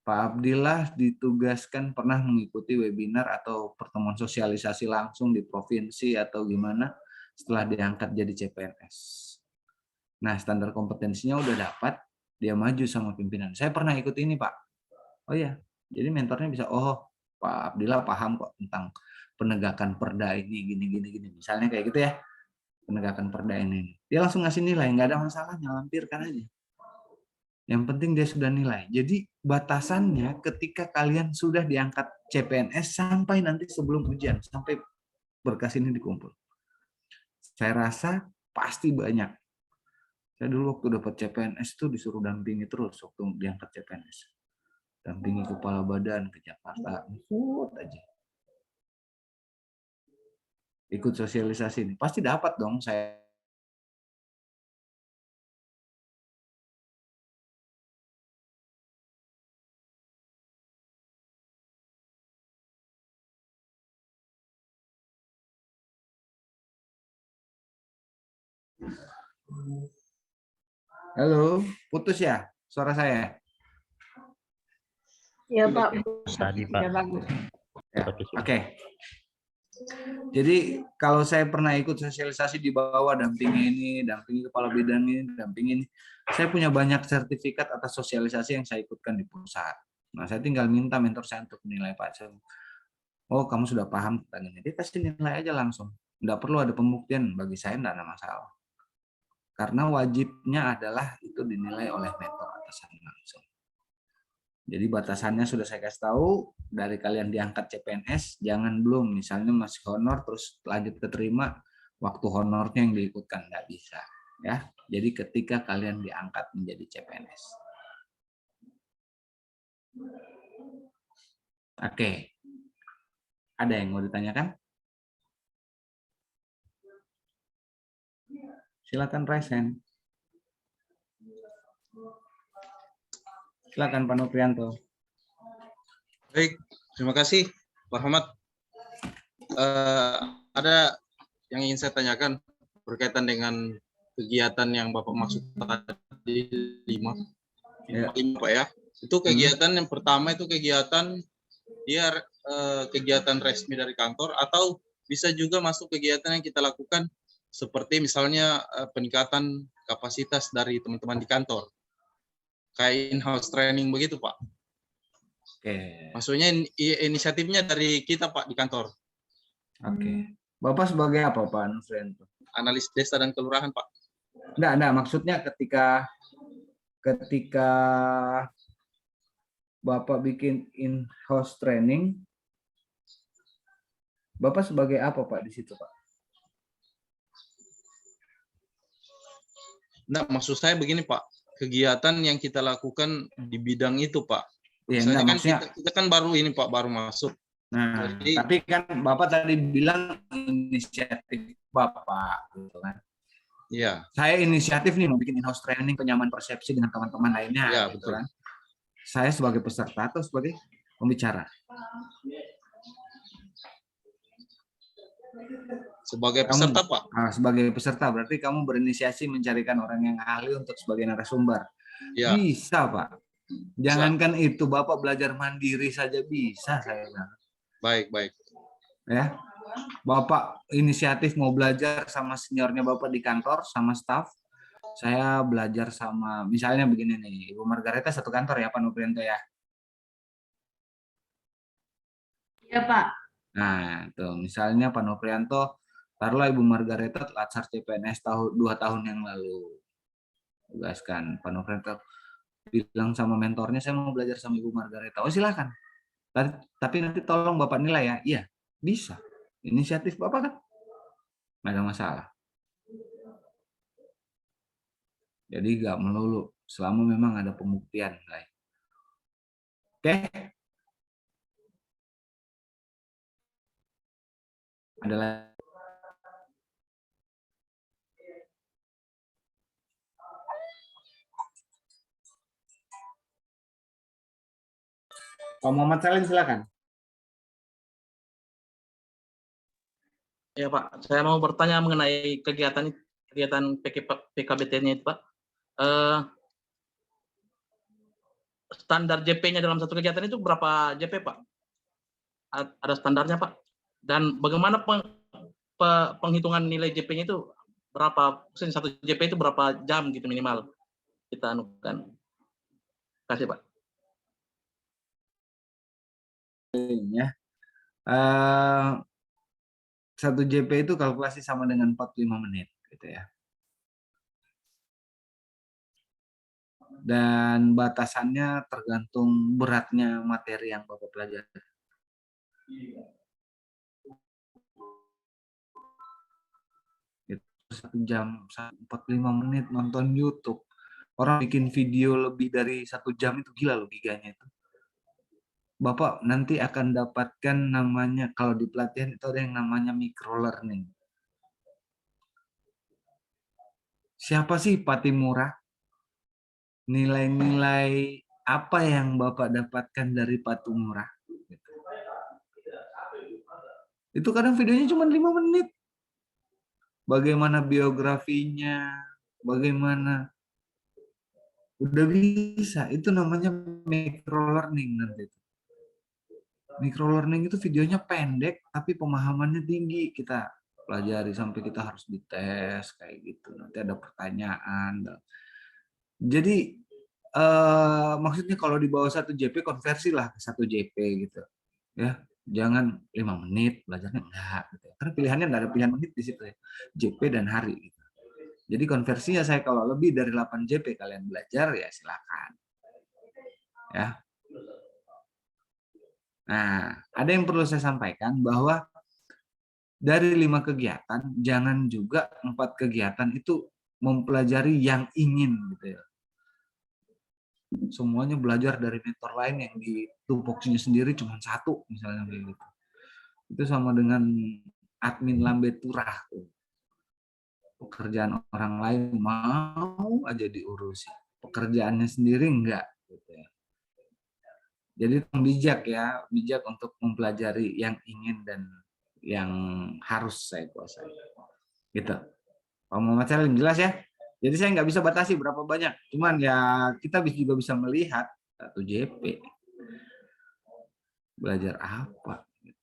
Pak Abdillah ditugaskan pernah mengikuti webinar atau pertemuan sosialisasi langsung di provinsi atau gimana setelah diangkat jadi CPNS. Nah, standar kompetensinya udah dapat, dia maju sama pimpinan. Saya pernah ikut ini, Pak. Oh iya, jadi mentornya bisa, oh Pak Abdillah paham kok tentang penegakan perda ini, gini. Misalnya kayak gitu ya, penegakan perda ini. Dia langsung ngasih nilai, nggak ada masalahnya, lampirkan aja. Yang penting dia sudah nilai. Jadi batasannya ketika kalian sudah diangkat CPNS sampai nanti sebelum ujian, sampai berkas ini dikumpul. Saya rasa pasti banyak. Saya dulu waktu dapat CPNS itu disuruh dampingi terus waktu diangkat CPNS. Dampingi kepala badan ke Jakarta, ikut aja. Ikut sosialisasi ini. Pasti dapat dong saya Halo, putus ya suara saya? Ya Pak. Tadi Pak. Ya, bagus. Ya, oke. Jadi kalau saya pernah ikut sosialisasi di bawah, dampingi kepala bidang ini, dampingi ini, saya punya banyak sertifikat atas sosialisasi yang saya ikutkan di perusahaan. Nah, saya tinggal minta mentor saya untuk menilai Pak. Oh, kamu sudah paham tentang ini. Dia kasih nilai aja langsung. Nggak perlu ada pembuktian, bagi saya nggak ada masalah. Karena wajibnya adalah itu dinilai oleh mentor atasan langsung. Jadi batasannya sudah saya kasih tahu, dari kalian diangkat CPNS, jangan belum, misalnya masih honor, terus lanjut keterima, waktu honornya yang diikutkan, nggak bisa. Ya, jadi ketika kalian diangkat menjadi CPNS. Oke, ada yang mau ditanyakan? Silakan raise hand. Silakan Pak Noprianto. Baik, terima kasih Pak Ahmad. Ada yang ingin saya tanyakan berkaitan dengan kegiatan yang Bapak maksud tadi 5 Pak ya. Itu kegiatan yang pertama itu kegiatan dia kegiatan resmi dari kantor, atau bisa juga masuk kegiatan yang kita lakukan seperti misalnya peningkatan kapasitas dari teman-teman di kantor. Kayak in-house training begitu, Pak. Oke. Maksudnya inisiatifnya dari kita, Pak, di kantor. Oke. Bapak sebagai apa, Pak Nufrianto? Analis desa dan kelurahan, Pak. Enggak, maksudnya ketika Bapak bikin in-house training, Bapak sebagai apa, Pak, di situ, Pak? Enggak, maksud saya begini, Pak. Kegiatan yang kita lakukan di bidang itu, Pak. Ya, Misalnya kan maksudnya, kita kan baru ini, Pak, baru masuk. nah, Jadi, tapi kan Bapak tadi bilang inisiatif Bapak, gitu kan? iya. Saya inisiatif nih mau bikin in-house training penyamaan persepsi dengan teman-teman lainnya, Ya, gitu betul. kan? Saya sebagai peserta atau sebagai pembicara? Sebagai peserta, Pak. Nah, sebagai peserta berarti kamu berinisiasi mencarikan orang yang ahli untuk sebagai narasumber. Ya. Bisa, Pak. Jangankan itu, Bapak belajar mandiri saja bisa, saya bilang. Baik. Ya, Bapak inisiatif mau belajar sama seniornya Bapak di kantor, sama staff. Saya belajar sama, misalnya begini nih, Ibu Margareta satu kantor ya, Pak Nuprianto ya. Iya, Pak. Nah, tuh misalnya Pak Noprianto, taruhlah Ibu Margareta latsar CPNS 2 tahun yang lalu. Tugaskan Pak Noprianto bilang sama mentornya, saya mau belajar sama Ibu Margareta. Oh, silakan. Tapi nanti tolong Bapak nilai ya. Iya, bisa. Inisiatif Bapak kan? Nggak ada masalah. Jadi nggak melulu, selama memang ada pembuktian. Oke? Adalah Pak Muhammad Salim, silakan. Ya, Pak. Saya mau bertanya mengenai kegiatan PKBT-nya itu, Pak. Standar JP-nya dalam satu kegiatan itu berapa JP, Pak? Ada standarnya, Pak? Dan bagaimana penghitungan nilai JP-nya itu berapa? Satu JP itu berapa jam gitu minimal kita anukan? Kasih, Pak. Ya. 1 JP itu kalkulasi sama dengan 45 menit gitu ya. Dan batasannya tergantung beratnya materi yang Bapak pelajari. Itu 1 jam 45 menit nonton YouTube. Orang bikin video lebih dari 1 jam itu gila loh giganya itu. Bapak nanti akan dapatkan namanya, kalau di pelatihan itu ada yang namanya micro learning. Siapa sih Patimura? Nilai-nilai apa yang Bapak dapatkan dari Patimura? Itu kadang videonya cuma 5 menit. bagaimana biografinya, bagaimana. Udah bisa, itu namanya micro learning nanti. Micro learning itu videonya pendek tapi pemahamannya tinggi, kita pelajari sampai kita harus dites kayak gitu. Nanti ada pertanyaan. Jadi maksudnya kalau di bawah 1 JP konversilah ke 1 JP gitu. Ya, jangan 5 menit belajarnya enggak gitu. Karena pilihannya enggak ada pilihan menit di situ ya. JP dan hari gitu. Jadi konversinya saya kalau lebih dari 8 JP kalian belajar ya silakan. Ya. Nah, ada yang perlu saya sampaikan bahwa dari 5 kegiatan jangan juga 4 kegiatan itu mempelajari yang ingin gitu ya. Semuanya belajar dari mentor lain yang di tupoksinya sendiri cuma 1 misalnya kayak gitu. Itu sama dengan admin lambe turah tuh. Pekerjaan orang lain mau aja diurusi, pekerjaannya sendiri enggak gitu ya. Jadi bijak ya, bijak untuk mempelajari yang ingin dan yang harus saya kuasai gitu. Pak Muhammad Salim jelas ya. Jadi saya nggak bisa batasi berapa banyak, cuman ya kita juga bisa melihat 1 JP belajar apa gitu.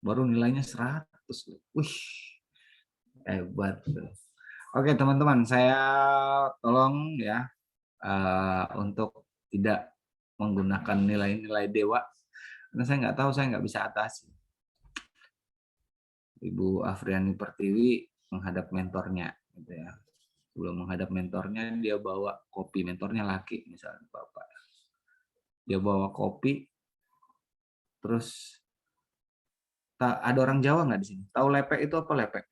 Baru nilainya 100. Wih, hebat. Oke teman-teman, saya tolong ya untuk tidak menggunakan nilai-nilai dewa, karena saya nggak tahu, saya nggak bisa atasi. Ibu Afriani Pertiwi menghadap mentornya, gitu ya. Sebelum menghadap mentornya, dia bawa kopi, mentornya laki misalnya bapak. Dia bawa kopi, terus ada orang Jawa nggak di sini? Tahu lepek itu apa lepek?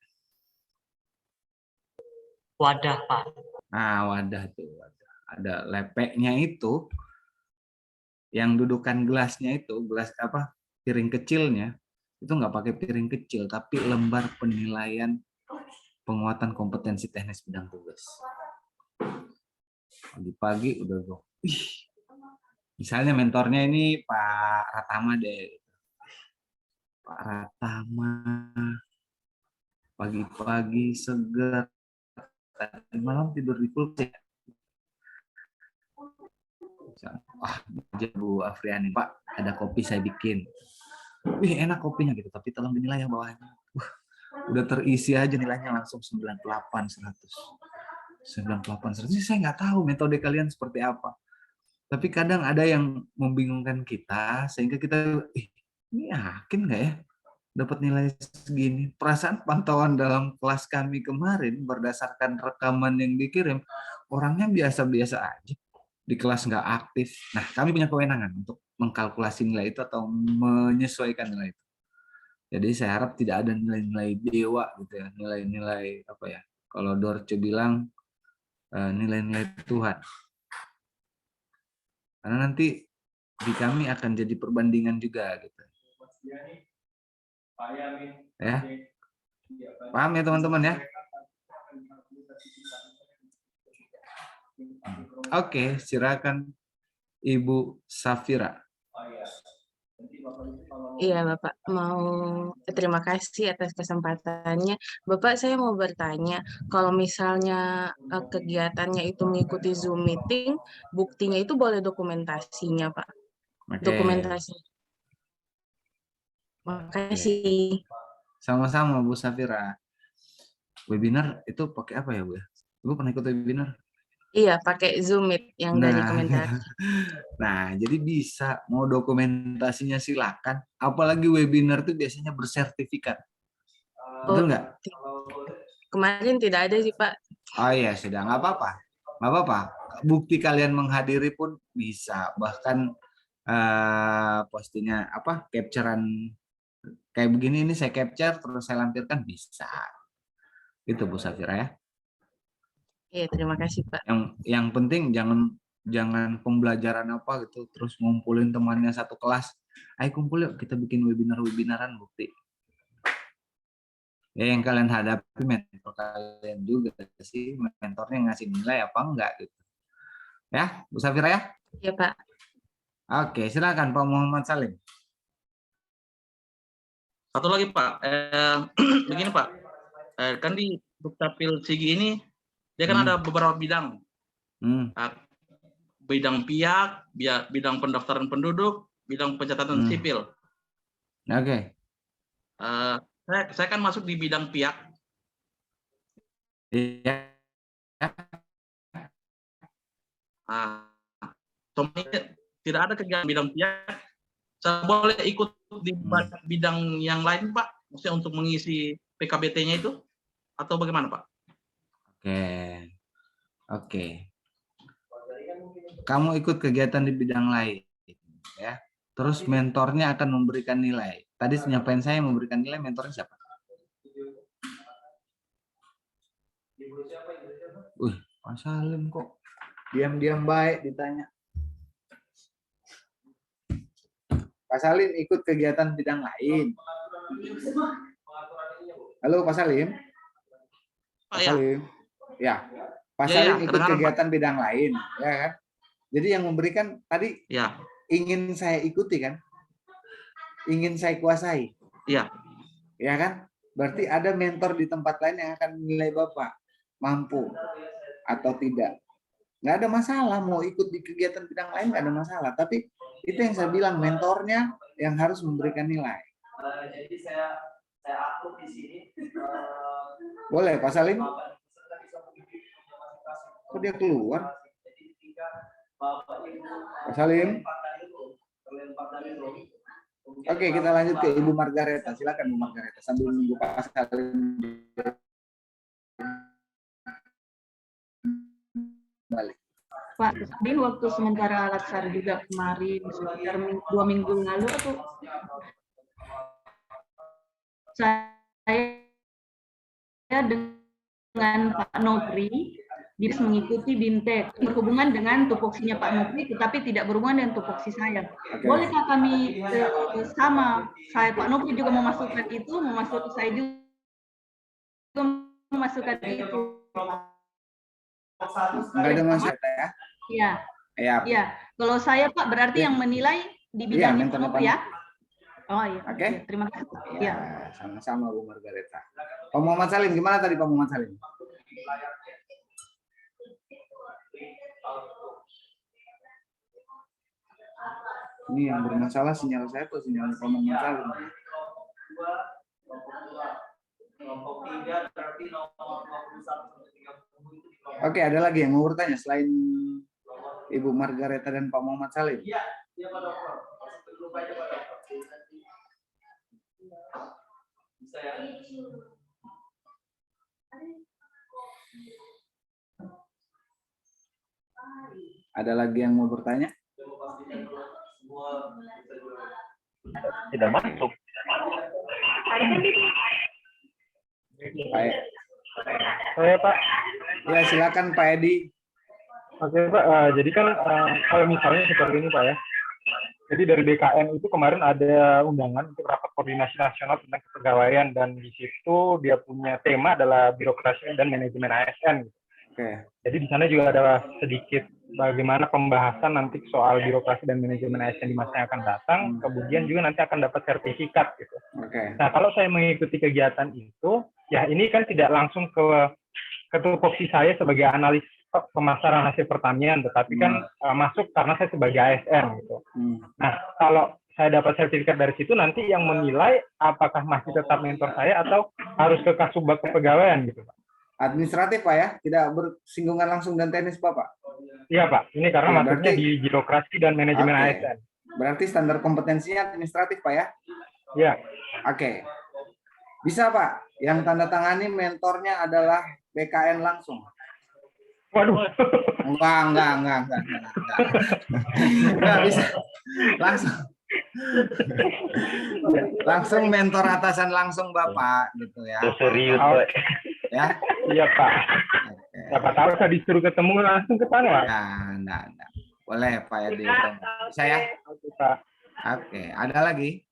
Wadah, Pak. Nah, wadah tuh, wadah. Ada lepeknya itu, yang dudukan gelasnya itu, gelas apa? Piring kecilnya, itu nggak pakai piring kecil, tapi lembar penilaian penguatan kompetensi teknis bidang tugas. Pagi-pagi udah go. Misalnya mentornya ini Pak Ratama deh. Pak Ratama, pagi-pagi seger, tadi malam tidur di kulkas. Bu Afriani, Pak, ada kopi saya bikin. Wih, enak kopinya gitu, tapi tolong dinilai yang bawahnya. Udah terisi aja nilainya langsung 98 100. 98 100. Saya nggak tahu metode kalian seperti apa. Tapi kadang ada yang membingungkan kita sehingga kita ini yakin nggak ya dapat nilai segini. Perasaan pantauan dalam kelas kami kemarin berdasarkan rekaman yang dikirim, orangnya biasa-biasa aja. Di kelas nggak aktif. Nah, kami punya kewenangan untuk mengkalkulasi nilai itu atau menyesuaikan nilai itu. Jadi saya harap tidak ada nilai-nilai dewa gitu ya, nilai-nilai apa ya? Kalau Dorce bilang nilai-nilai Tuhan. Karena nanti di kami akan jadi perbandingan juga gitu. Ya. Paham ya teman-teman ya? Oke, silakan Ibu Safira. Iya, Bapak. Terima kasih atas kesempatannya. Bapak, saya mau bertanya, kalau misalnya kegiatannya itu mengikuti Zoom meeting, buktinya itu boleh dokumentasinya, Pak? Oke. Dokumentasi. Makasih. Sama-sama Bu Safira. Webinar itu pakai apa ya, Bu? Ibu pernah ikut webinar? Iya, pakai Zoom Meet yang dari komentar. Nah, jadi bisa mau dokumentasinya silakan. Apalagi webinar itu biasanya bersertifikat. Betul nggak? Kemarin tidak ada sih, Pak. Oh iya, sudah nggak apa-apa. Nggak apa-apa. Bukti kalian menghadiri pun bisa. Bahkan postingnya apa? Capturean kayak begini ini saya capture terus saya lampirkan bisa. Itu Bu Safira ya. Iya, terima kasih, Pak. Yang penting jangan pembelajaran apa gitu terus ngumpulin temannya satu kelas. Ayo kumpul yuk kita bikin webinaran bukti. Ya yang kalian hadapi mentor kalian juga sih, mentornya ngasih nilai apa enggak gitu. Ya, Bu Safira ya? Iya, Pak. Oke, silakan Pak Muhammad Salim. Satu lagi Pak, begini Pak, kan di Dukcapil Sigi ini dia kan ada beberapa bidang. Bidang piak, bidang pendaftaran penduduk, bidang pencatatan sipil. Oke. Saya kan masuk di bidang piak. Iya. Tidak ada kegiatan bidang piak. Saya boleh ikut di bidang yang lain, Pak? Maksudnya untuk mengisi PKBT-nya itu? Atau bagaimana, Pak? Oke. Kamu ikut kegiatan di bidang lain, ya. Terus mentornya akan memberikan nilai. Tadi penyampaian saya memberikan nilai, mentornya siapa? Pak Salim kok diam-diam baik ditanya. Pak Salim ikut kegiatan bidang lain. Halo Pak Salim. Pak Salim. Ya. Pak Salim ikut kegiatan bidang lain, ya kan? Jadi yang memberikan tadi ingin saya ikuti kan? Ingin saya kuasai. Iya. Ya kan? Berarti ada mentor di tempat lain yang akan menilai Bapak mampu atau tidak. Nggak ada masalah mau ikut di kegiatan bidang lain, nggak ada masalah. Tapi itu yang saya bilang, mentornya yang harus memberikan nilai. Jadi saya atur di sini. Boleh Pak Salim? Kok dia keluar? Pak Salim? Oke, kita lanjut ke Ibu Margareta. Silakan Bu Margareta sambil menunggu Pak Salim balik. Pak, tadi waktu sementara Laksar juga kemarin sekitar 2 minggu lalu atau saya dengan Pak Nopri bisa mengikuti BIMTEK berhubungan dengan tupoksinya Pak Nopri tetapi tidak berhubungan dengan tupoksi saya. Bolehkah kami sama saya Pak Nopri juga memasukkan itu, saya juga memasukkan itu. Enggak ada masalah ya? Iya. Iya. Kalau saya Pak berarti yang menilai di bidangnya Pak Nopri ya? Oh iya. Oke. Terima kasih. Ya, sama-sama Bu Margareta. Pak Muhammad Salim, gimana tadi Pak Muhammad Salim? Ini yang bermasalah sinyal saya tuh, sinyal Pak Muhammad Salim. Oke, ada lagi yang mau bertanya selain Ibu Margareta dan Pak Muhammad Salim? Iya, Pak Dokter. Bisa ya? Ada lagi yang mau bertanya? Tidak masuk. Baik. Saya Pak. Ya silakan Pak Edi. Oke Pak, jadi kan kalau misalnya seperti ini Pak ya. Jadi dari BKN itu kemarin ada undangan untuk rapat koordinasi nasional tentang kepegawaian dan di situ dia punya tema adalah birokrasi dan manajemen ASN. Oke. Jadi di sana juga ada sedikit bagaimana pembahasan nanti soal birokrasi dan manajemen ASN di masa yang akan datang, kemudian juga nanti akan dapat sertifikat gitu. Oke. Nah kalau saya mengikuti kegiatan itu, ya ini kan tidak langsung ke tupoksi saya sebagai analis pemasaran hasil pertanian, tetapi kan masuk karena saya sebagai ASN gitu. Nah kalau saya dapat sertifikat dari situ, nanti yang menilai apakah masih tetap mentor saya atau harus ke Kasubag kepegawaian gitu Pak. Administratif Pak ya, tidak bersinggungan langsung dengan teknis Bapak? Iya Pak, ini karena ya, masuknya di birokrasi dan manajemen ASN. Berarti standar kompetensinya administratif Pak ya? Iya. Oke. Bisa Pak, yang tanda tangani mentornya adalah BKN langsung? Waduh. Enggak bisa. Langsung mentor atasan langsung Bapak gitu ya. Serius Pak. Ya. Iya Pak. Siapa tahu saya disuruh ketemu langsung ke sana. Nah. Boleh Pak Edi. Bisa ya? Oke, ada lagi?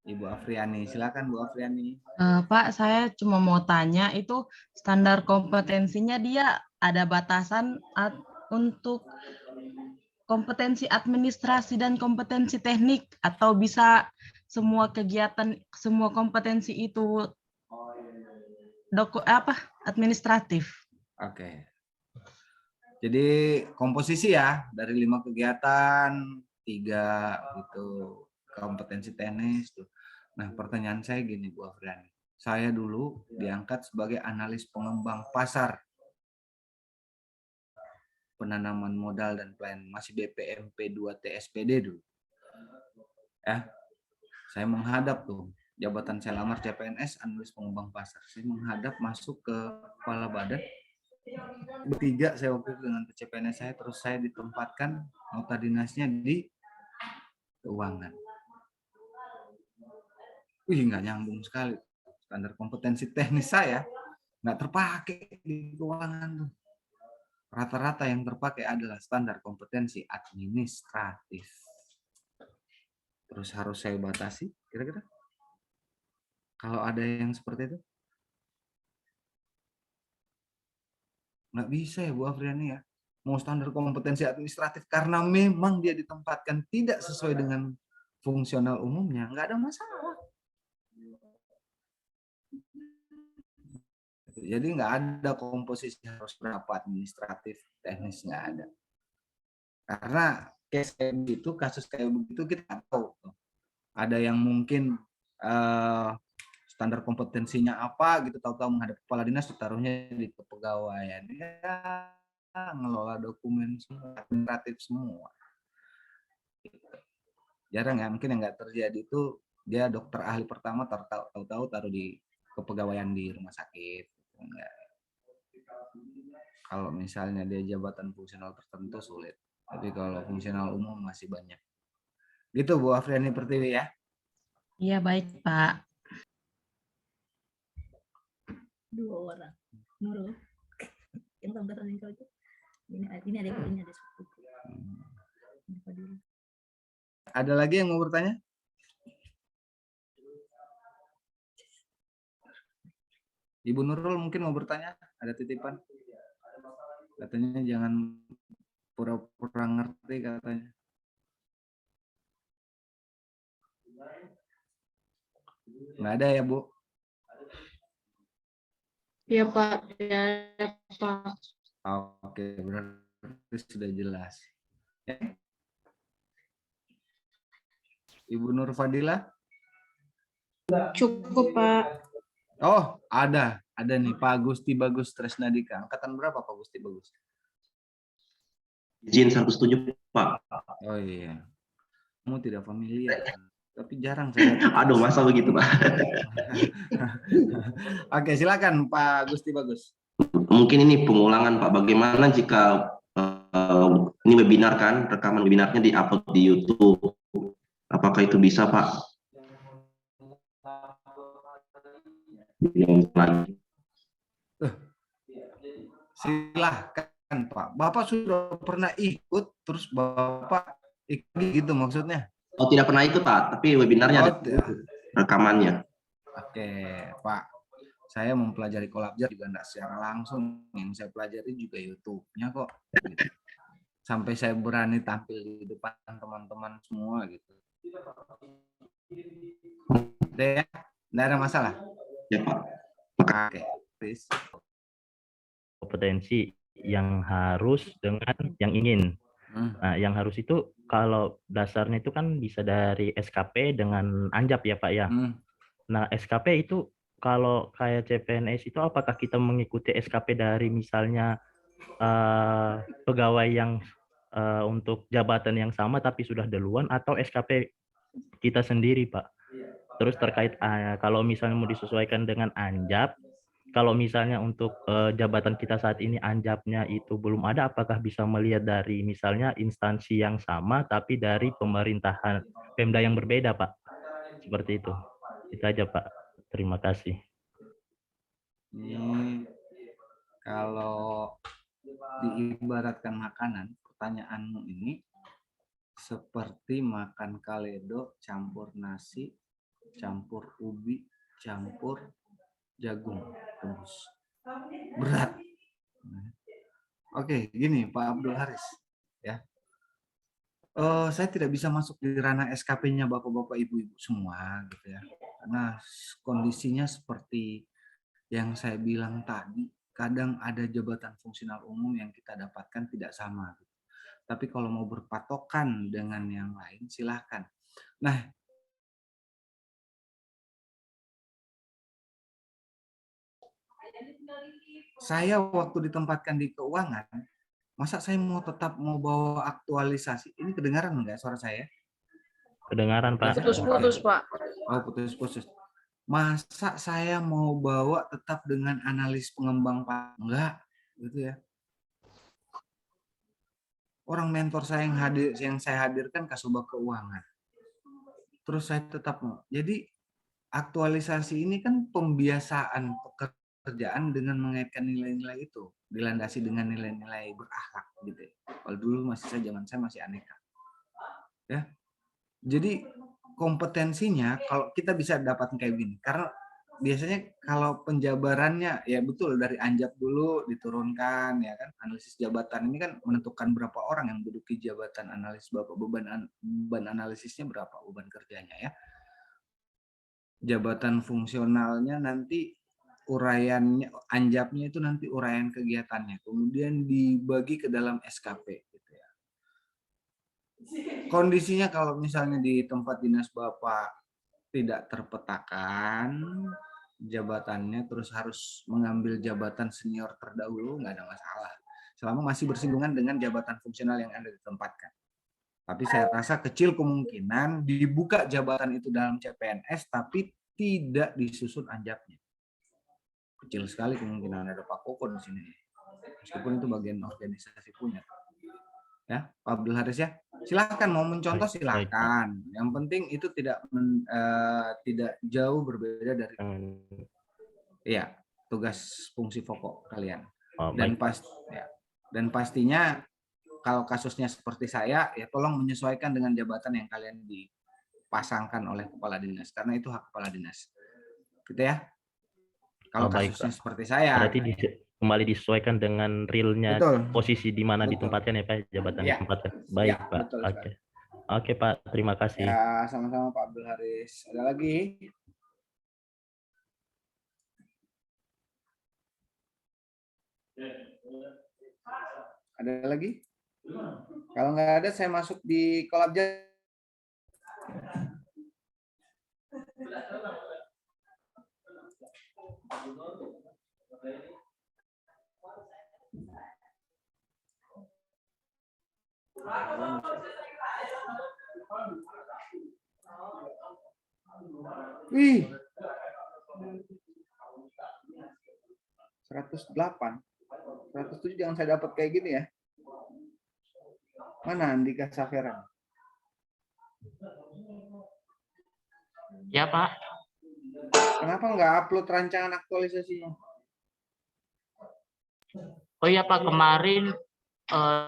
Ibu Afriani, silakan Bu Afriani. Pak, saya cuma mau tanya itu standar kompetensinya dia ada batasan untuk kompetensi administrasi dan kompetensi teknik atau bisa semua kegiatan, semua kompetensi itu administratif. Oke. Jadi komposisi ya dari 5 kegiatan, 3 itu kompetensi teknis tuh. Nah, pertanyaan saya gini Bu Afriani. Saya dulu diangkat sebagai analis pengembang pasar. Penanaman modal dan pelayanan, masih BPMP 2 TSPD dulu. Ya. Saya menghadap tuh, jabatan saya lamar CPNS analis pengembang pasar. Saya menghadap masuk ke kepala badan. Bertiga saya waktu itu dengan CPNS saya, terus saya ditempatkan nota dinasnya di keuangan. Nggak nyambung sekali. Standar kompetensi teknis saya nggak terpakai di keuangan tuh. Rata-rata yang terpakai adalah standar kompetensi administratif. Terus harus saya batasi, kira-kira? Kalau ada yang seperti itu? Nggak bisa ya Bu Afriani ya. Mau standar kompetensi administratif karena memang dia ditempatkan tidak sesuai dengan fungsional umumnya, nggak ada masalah. Jadi nggak ada komposisi harus berapa administratif, teknis nggak ada. Karena kasus kayak begitu kita nggak tahu. Ada yang mungkin standar kompetensinya apa gitu, tahu-tahu menghadap kepala dinas ditaruhnya di kepegawaian. Ya, ngelola dokumen semua, administratif semua. Jarang ya, mungkin yang nggak terjadi itu dia dokter ahli pertama tahu-tahu taruh di kepegawaian di rumah sakit. Enggak. Kalau misalnya dia jabatan fungsional tertentu sulit, tapi kalau fungsional umum masih banyak. Gitu Bu Afriani Pertiwi ya. Iya baik Pak. 2 orang. Nurul. Yang tambah yang kau itu. Ini ada sepupu. Ada lagi yang mau bertanya? Ibu Nurul mungkin mau bertanya, ada titipan? Katanya jangan pura-pura ngerti katanya. Nggak ada ya Bu? Iya Pak, ya Pak. Oke, berarti sudah jelas. Ya. Ibu Nur Fadila? Cukup Pak. Oh, ada nih Pak Gusti Bagus Tresnadika. Angkatan berapa Pak Gusti Bagus? Izin 107 Pak. Oh iya. Kamu tidak familiar, tapi jarang saya. Aduh, masa begitu Pak? Oke, silakan Pak Gusti Bagus. Mungkin ini pengulangan Pak. Bagaimana jika ini webinar kan, rekaman webinarnya di-upload di YouTube? Apakah itu bisa Pak? Silahkan Pak. Bapak sudah pernah ikut, terus Bapak ikut gitu maksudnya? Oh, tidak pernah ikut Pak, tapi webinarnya ada rekamannya. Oke Pak, saya mempelajari Collabjar juga enggak secara langsung. Yang saya pelajari juga YouTube-nya kok. Gitu. Sampai saya berani tampil di depan teman-teman semua gitu. Udah ya? Nggak ada masalah? Ya Pak. Oke, please. Kompetensi yang harus dengan yang ingin. Nah, yang harus itu kalau dasarnya itu kan bisa dari SKP dengan Anjap ya Pak ya. Nah, SKP itu kalau kayak CPNS itu apakah kita mengikuti SKP dari misalnya pegawai yang untuk jabatan yang sama tapi sudah duluan, atau SKP kita sendiri Pak? Terus terkait kalau misalnya mau disesuaikan dengan Anjap, kalau misalnya untuk jabatan kita saat ini Anjapnya itu belum ada, apakah bisa melihat dari misalnya instansi yang sama tapi dari pemerintahan Pemda yang berbeda Pak? Seperti itu. Itu aja Pak. Terima kasih. Ini kalau diibaratkan makanan, pertanyaanmu ini seperti makan kaledo campur nasi, campur ubi, campur jagung rebus. Berat. Oke, gini Pak Abdul Haris ya. Saya tidak bisa masuk di ranah SKP-nya Bapak-bapak Ibu-ibu semua gitu ya. Karena kondisinya seperti Yang saya bilang tadi, kadang ada jabatan fungsional umum yang kita dapatkan tidak sama. Tapi kalau mau berpatokan dengan yang lain, silahkan. Nah, saya waktu ditempatkan di keuangan, masa saya tetap mau bawa aktualisasi? Ini kedengaran nggak suara saya? Kedengaran, Pak. Putus-putus, Pak. Oh, putus-putus. Masa saya mau bawa tetap dengan analis pengembang Pak? Enggak, gitu ya. Orang mentor saya yang saya hadirkan Kasubag Keuangan. Terus saya tetap mau. Jadi aktualisasi ini kan pembiasaan pekerjaan dengan mengaitkan nilai-nilai itu, dilandasi dengan nilai-nilai berakhlak gitu ya. Kalau dulu zaman saya masih aneka. Ya. Jadi kompetensinya kalau kita bisa dapat kayak gini, karena biasanya kalau penjabarannya ya betul dari anjap dulu diturunkan ya kan, analisis jabatan ini kan menentukan berapa orang yang menduduki jabatan analis, beban analisisnya berapa, beban kerjanya ya. Jabatan fungsionalnya nanti uraiannya, anjapnya itu nanti uraian kegiatannya, kemudian dibagi ke dalam SKP gitu ya. Kondisinya kalau misalnya di tempat dinas Bapak tidak terpetakan jabatannya, terus harus mengambil jabatan senior terdahulu, nggak ada masalah. Selama masih bersinggungan dengan jabatan fungsional yang Anda ditempatkan. Tapi saya rasa kecil kemungkinan dibuka jabatan itu dalam CPNS, tapi tidak disusun anjapnya. Kecil sekali kemungkinan, ada Pak Koko di sini. Meskipun itu bagian organisasi punya. Ya, Pak Abdul Haris ya. Silahkan mau mencontoh silahkan. Yang penting itu tidak jauh berbeda dari ya tugas fungsi pokok kalian. Dan pastinya kalau kasusnya seperti saya ya tolong menyesuaikan dengan jabatan yang kalian dipasangkan oleh kepala dinas karena itu hak kepala dinas. Gitu ya. Kalau kasusnya seperti saya. Berarti kembali disesuaikan dengan realnya posisi di mana ditempatkan ya Pak, jabatan ditempatkan. Baik ya, Pak. Oke. Oke Pak, terima kasih. Ya, sama-sama Pak Abdul Haris. Ada lagi? Ada lagi? Kalau nggak ada, saya masuk di kolab jadwal. Wih, 108, 107 jangan saya dapat kayak gini ya. Mana Andika Saferan? Ya Pak. Kenapa nggak upload rancangan aktualisasinya? Oh iya Pak, kemarin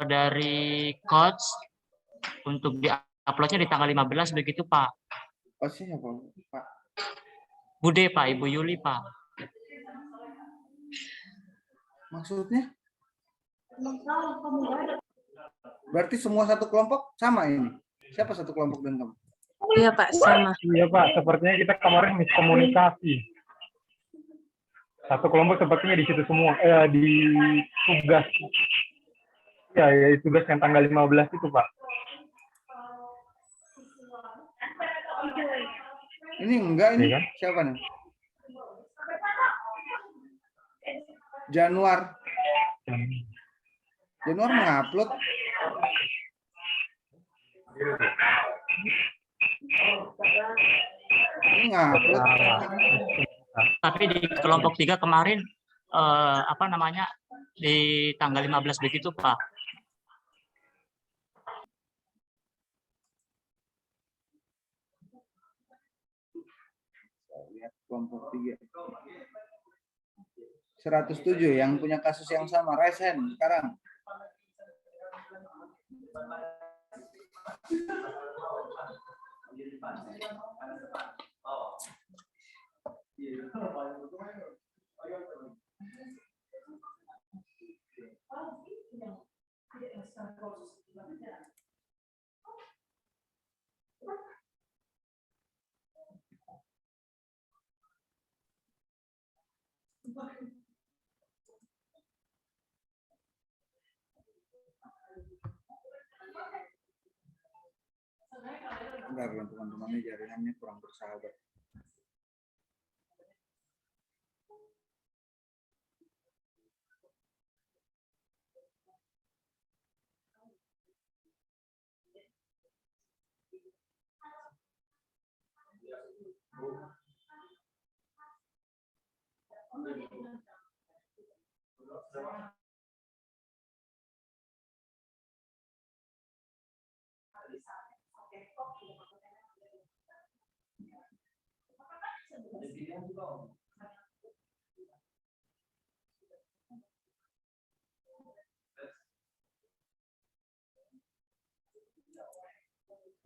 dari coach untuk di-uploadnya di tanggal 15 begitu Pak. Oh siapa Pak? Bude Pak, Ibu Yuli Pak. Maksudnya? Berarti semua satu kelompok sama ini? Siapa satu kelompok dengan kamu? Iya Pak, sama. Iya Pak, sepertinya kita kemarin miskomunikasi. Satu kelompok sepertinya di situ semua, di tugas. Ya, tugas yang tanggal 15 itu Pak. Ini enggak ini ya kan? Siapa nih? Januar mengupload. Ini ngupload. Tapi di kelompok 3 kemarin di tanggal 15 begitu Pak. Lihat kelompok 3. 107 yang punya kasus yang sama, resen sekarang. Enggak, teman-teman ini jaringannya kurang bersahabat.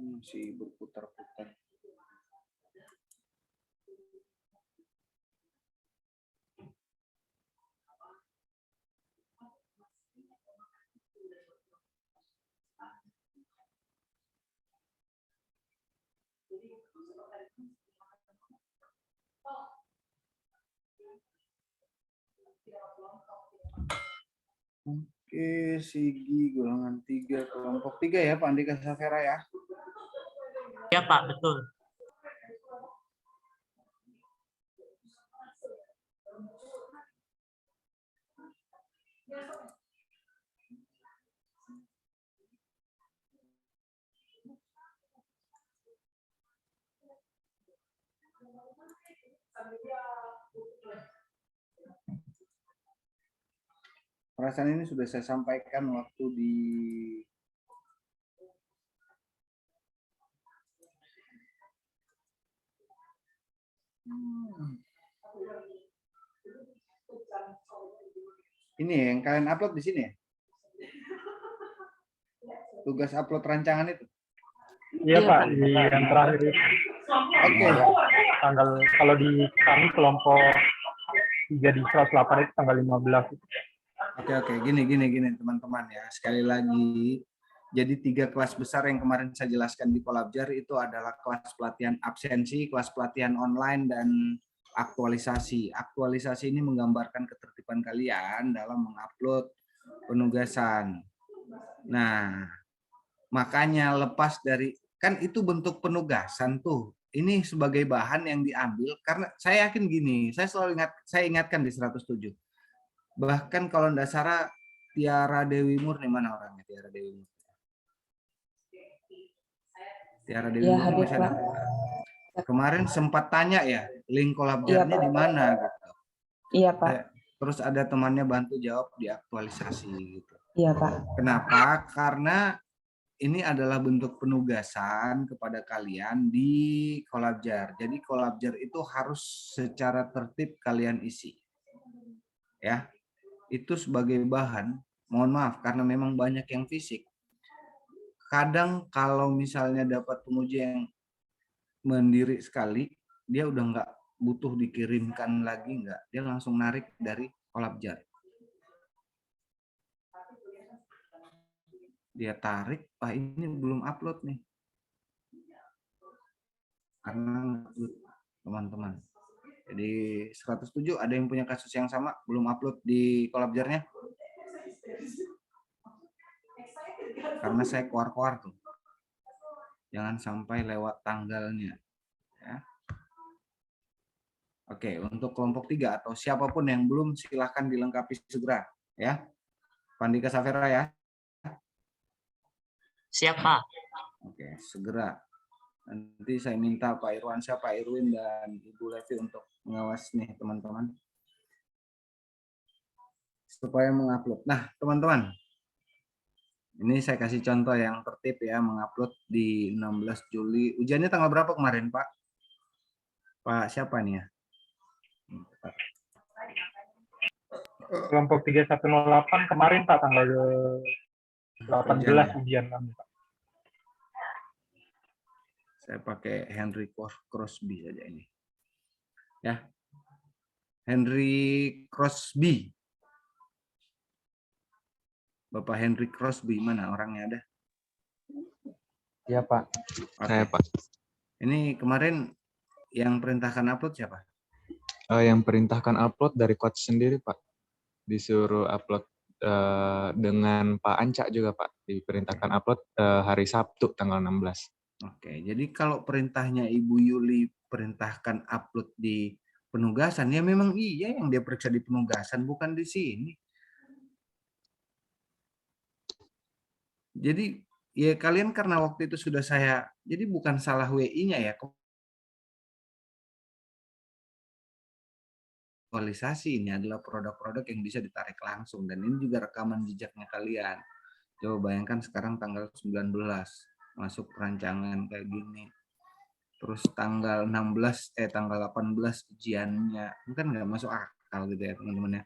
Masih berputar-putar. Oke, Sigi golongan 3, kelompok 3 ya, Pak Andika Safera ya. Ya Pak, betul. Perasaan ini sudah saya sampaikan waktu di ini yang kalian upload di sini ya? Tugas upload rancangan itu? Iya Pak, di yang terakhir itu. Oke. Tanggal kalau di kami kelompok 3 di 108 itu tanggal 15. Oke, gini teman-teman ya. Sekali lagi, jadi 3 kelas besar yang kemarin saya jelaskan di Kolabjar itu adalah kelas pelatihan absensi, kelas pelatihan online, dan aktualisasi. Aktualisasi ini menggambarkan ketertiban kalian dalam mengupload penugasan. Nah, makanya lepas dari, kan itu bentuk penugasan tuh. Ini sebagai bahan yang diambil, karena saya yakin gini, saya selalu ingatkan di 107. Bahkan kalau tidak salah, Tiara Dewi Murni, mana orangnya Tiara Dewi Murni? Tiara Dewi Ya, Murni masih ada. Kemarin sempat tanya ya, link Kolabjarnya di mana gitu. Iya Pak. Terus ada temannya bantu jawab di aktualisasi gitu. Iya Pak. Kenapa? Karena ini adalah bentuk penugasan kepada kalian di Kolabjar. Jadi Kolabjar itu harus secara tertib kalian isi. Ya. Itu sebagai bahan, mohon maaf karena memang banyak yang fisik. Kadang kalau misalnya dapat penguji yang mandiri sekali, dia udah nggak butuh dikirimkan lagi, dia langsung narik dari Kolabjar. Dia tarik, Pak ini belum upload nih. Karena teman-teman. Jadi 107 ada yang punya kasus yang sama, belum upload di Kolabjarnya? Karena saya keluar-keluar tuh. Jangan sampai lewat tanggalnya. Ya. Oke, untuk kelompok 3 atau siapapun yang belum, silahkan dilengkapi segera. Ya, Pak Andika Safera ya. Siap Pak. Oke, segera. Nanti saya minta Pak Irwansyah, Pak Irwin, dan Ibu Levi untuk mengawas nih teman-teman. Supaya mengupload. Nah, teman-teman. Ini saya kasih contoh yang tertib ya, mengupload di 16 Juli. Ujiannya tanggal berapa kemarin, Pak? Pak siapa nih ya? Kelompok 3108 kemarin Pak, tanggal 18 ujian kami Pak. Saya pakai Henry Crosby saja ini. Ya. Henry Crosby. Bapak Henry Crosby, mana orangnya ada? Iya Pak. Saya Pak. Ini kemarin yang perintahkan upload siapa? yang perintahkan upload dari coach sendiri, Pak. Disuruh upload dengan Pak Anca juga, Pak. Diperintahkan upload hari Sabtu tanggal 16. Oke, jadi kalau perintahnya Ibu Yuli perintahkan upload di penugasan, ya memang iya yang dia periksa di penugasan, bukan di sini. Jadi ya kalian karena waktu itu sudah saya, jadi bukan salah WI-nya ya, aktualisasi ini adalah produk-produk yang bisa ditarik langsung, dan ini juga rekaman jejaknya kalian. Coba bayangkan sekarang tanggal 19 masuk perancangan kayak gini, terus tanggal 16 tanggal 18 ujiannya, kan nggak masuk akal gitu ya teman-teman ya.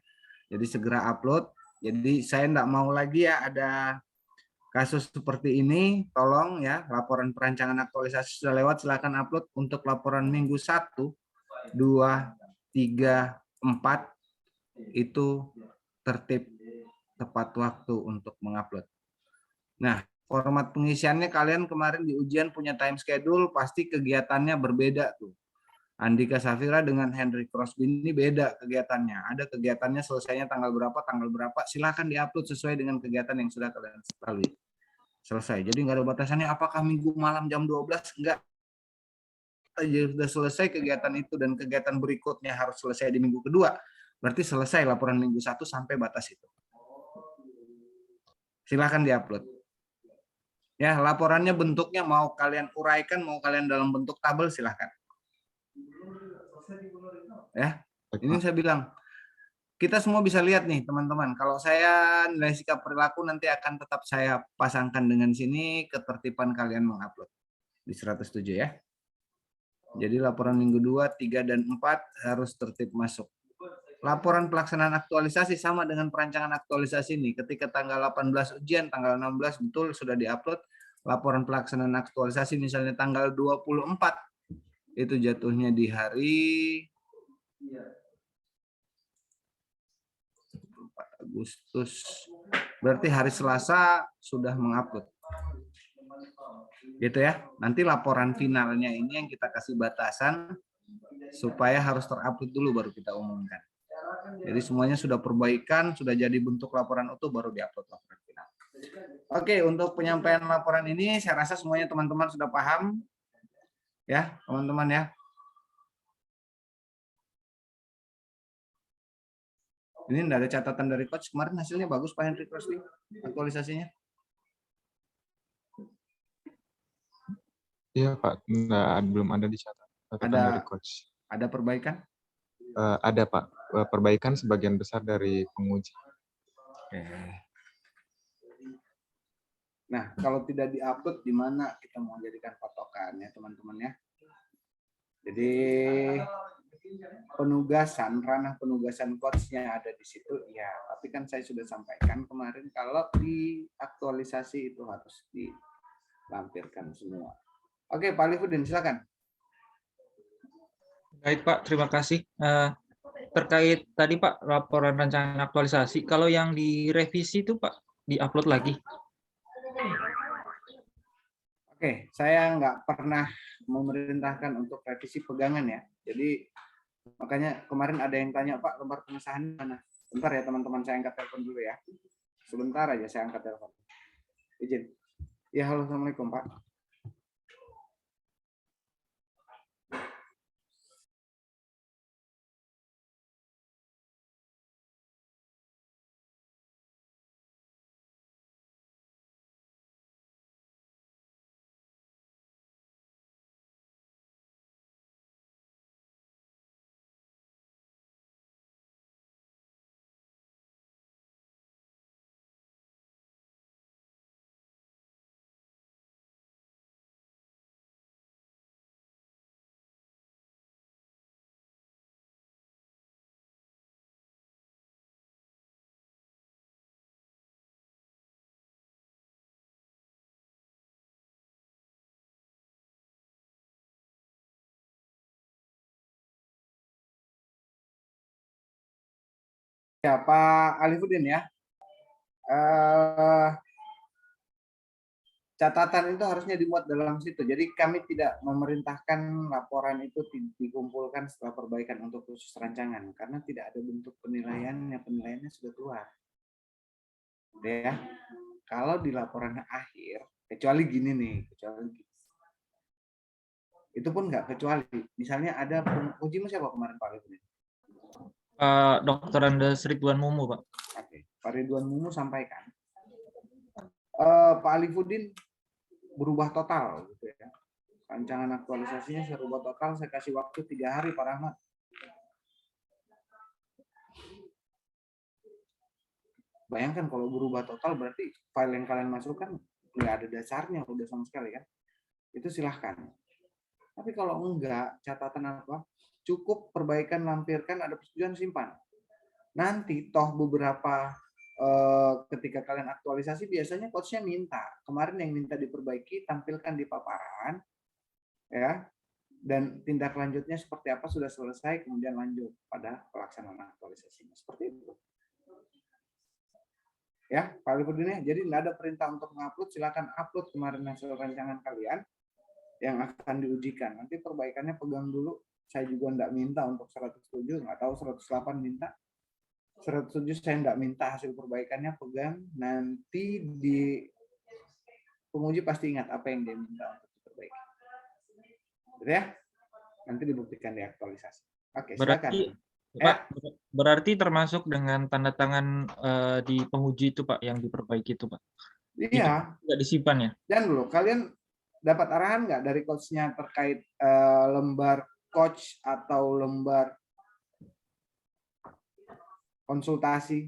Jadi segera upload. Jadi saya nggak mau lagi ya ada kasus seperti ini. Tolong ya, laporan perancangan aktualisasi sudah lewat, silakan upload. Untuk laporan minggu 1, 2, 3, 4 itu tertib tepat waktu untuk mengupload. Nah, format pengisiannya kalian kemarin di ujian punya time schedule, pasti kegiatannya berbeda tuh. Andika Safira dengan Henry Crosby ini beda kegiatannya. Ada kegiatannya selesainya tanggal berapa, silakan diupload sesuai dengan kegiatan yang sudah kalian lalui. Selesai. Jadi nggak ada batasannya apakah minggu malam jam 12, enggak. Sudah selesai kegiatan itu dan kegiatan berikutnya harus selesai di minggu kedua, berarti selesai laporan minggu 1 sampai batas itu. Silahkan diupload. Ya, laporannya bentuknya mau kalian uraikan, mau kalian dalam bentuk tabel, silahkan. Ya, ini saya bilang, kita semua bisa lihat nih teman-teman, kalau saya nilai sikap perilaku nanti akan tetap saya pasangkan dengan sini, ketertiban kalian mengupload di 107 ya. Jadi laporan minggu 2, 3, dan 4 harus tertib masuk. Laporan pelaksanaan aktualisasi sama dengan perancangan aktualisasi ini. Ketika tanggal 18 ujian, tanggal 16 betul sudah diupload. Laporan pelaksanaan aktualisasi misalnya tanggal 24, itu jatuhnya di hari 4 Agustus. Berarti hari Selasa sudah mengupload. Gitu ya. Nanti laporan finalnya ini yang kita kasih batasan supaya harus terupload dulu baru kita umumkan. Jadi semuanya sudah perbaikan, sudah jadi bentuk laporan utuh baru diupload laporan final. Oke, untuk penyampaian laporan ini saya rasa semuanya teman-teman sudah paham. Ya, teman-teman ya. Ini enggak ada catatan dari coach, kemarin hasilnya bagus Pak Henry Crosby aktualisasinya. Iya Pak, belum ada catatan dari coach. Ada perbaikan? Ada Pak, perbaikan sebagian besar dari penguji. Oke. Nah, kalau tidak diupload, di mana kita mau jadikan patokan ya teman-teman ya. Jadi penugasan, ranah penugasan coach-nya ada di situ ya. Tapi kan saya sudah sampaikan kemarin kalau di aktualisasi itu harus dilampirkan semua. Oke, Pak Alifudin, silakan. Baik Pak, terima kasih. Terkait tadi Pak, laporan rancangan aktualisasi, kalau yang direvisi itu Pak, diupload lagi? Oke, saya nggak pernah memerintahkan untuk revisi pegangan ya. Jadi makanya kemarin ada yang tanya, Pak, lembar pengesahan mana? Bentar ya teman-teman, saya angkat telepon dulu ya. Sebentar aja saya angkat telepon. Izin. Ya, halo, Assalamualaikum Pak. Ya, Pak Alifudin ya. catatan itu harusnya dimuat dalam situ. Jadi kami tidak memerintahkan laporan itu dikumpulkan setelah perbaikan untuk khusus rancangan karena tidak ada bentuk penilaiannya, penilaiannya sudah keluar. Ya, kalau di laporan akhir, kecuali gini nih, itu pun nggak kecuali. Misalnya ada ujimu siapa kemarin Pak Ridwan? Dr. Andes Ridwan Mumu, Pak. Oke, Pak Ridwan Mumu sampaikan. Pak Alifuddin berubah total, gitu ya. Rancangan aktualisasinya saya rubah total, saya kasih waktu 3 hari Pak Rahmat. Bayangkan kalau berubah total berarti file yang kalian masukkan nggak ada dasarnya udah sama sekali kan? Itu silahkan. Tapi kalau enggak, catatan apa? Cukup perbaikan, lampirkan, ada persetujuan, simpan. Nanti toh beberapa ketika kalian aktualisasi biasanya coachnya minta. Kemarin yang minta diperbaiki tampilkan di paparan, ya. Dan tindak lanjutnya seperti apa sudah selesai, kemudian lanjut pada pelaksanaan aktualisasinya. Seperti itu. Ya, Pak Alifuddin, jadi nggak ada perintah untuk mengupload, silakan upload kemarin hasil rancangan kalian yang akan diujikan. Nanti perbaikannya pegang dulu. Saya juga nggak minta untuk 107, nggak tahu 108 minta. 107 saya nggak minta hasil perbaikannya pegang. Nanti di penguji pasti ingat apa yang dia minta untuk diperbaiki. Gitu ya? Nanti dibuktikan di aktualisasi. Oke, silakan. Pak, berarti termasuk dengan tanda tangan di penguji itu Pak yang diperbaiki itu Pak. Iya. Tidak disimpan ya. Dan dulu kalian dapat arahan nggak dari coachnya terkait lembar coach atau lembar konsultasi?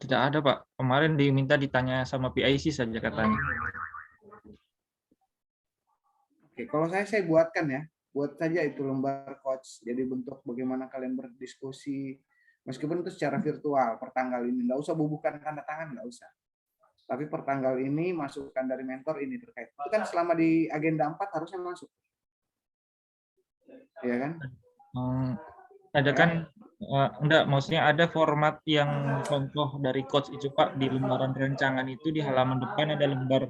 Tidak ada Pak. Kemarin diminta ditanya sama PIC saja katanya. Oke, kalau saya buatkan ya. Buat saja itu lembar coach, jadi bentuk bagaimana kalian berdiskusi, meskipun itu secara virtual, pertanggal ini, nggak usah bubuhkan tanda tangan, nggak usah. Tapi pertanggal ini, masukan dari mentor ini terkait. Itu kan selama di agenda 4 harusnya masuk. Iya kan? Ada kan, enggak, maksudnya ada format yang contoh dari coach itu Pak, di lembaran rancangan itu di halaman depan ada lembar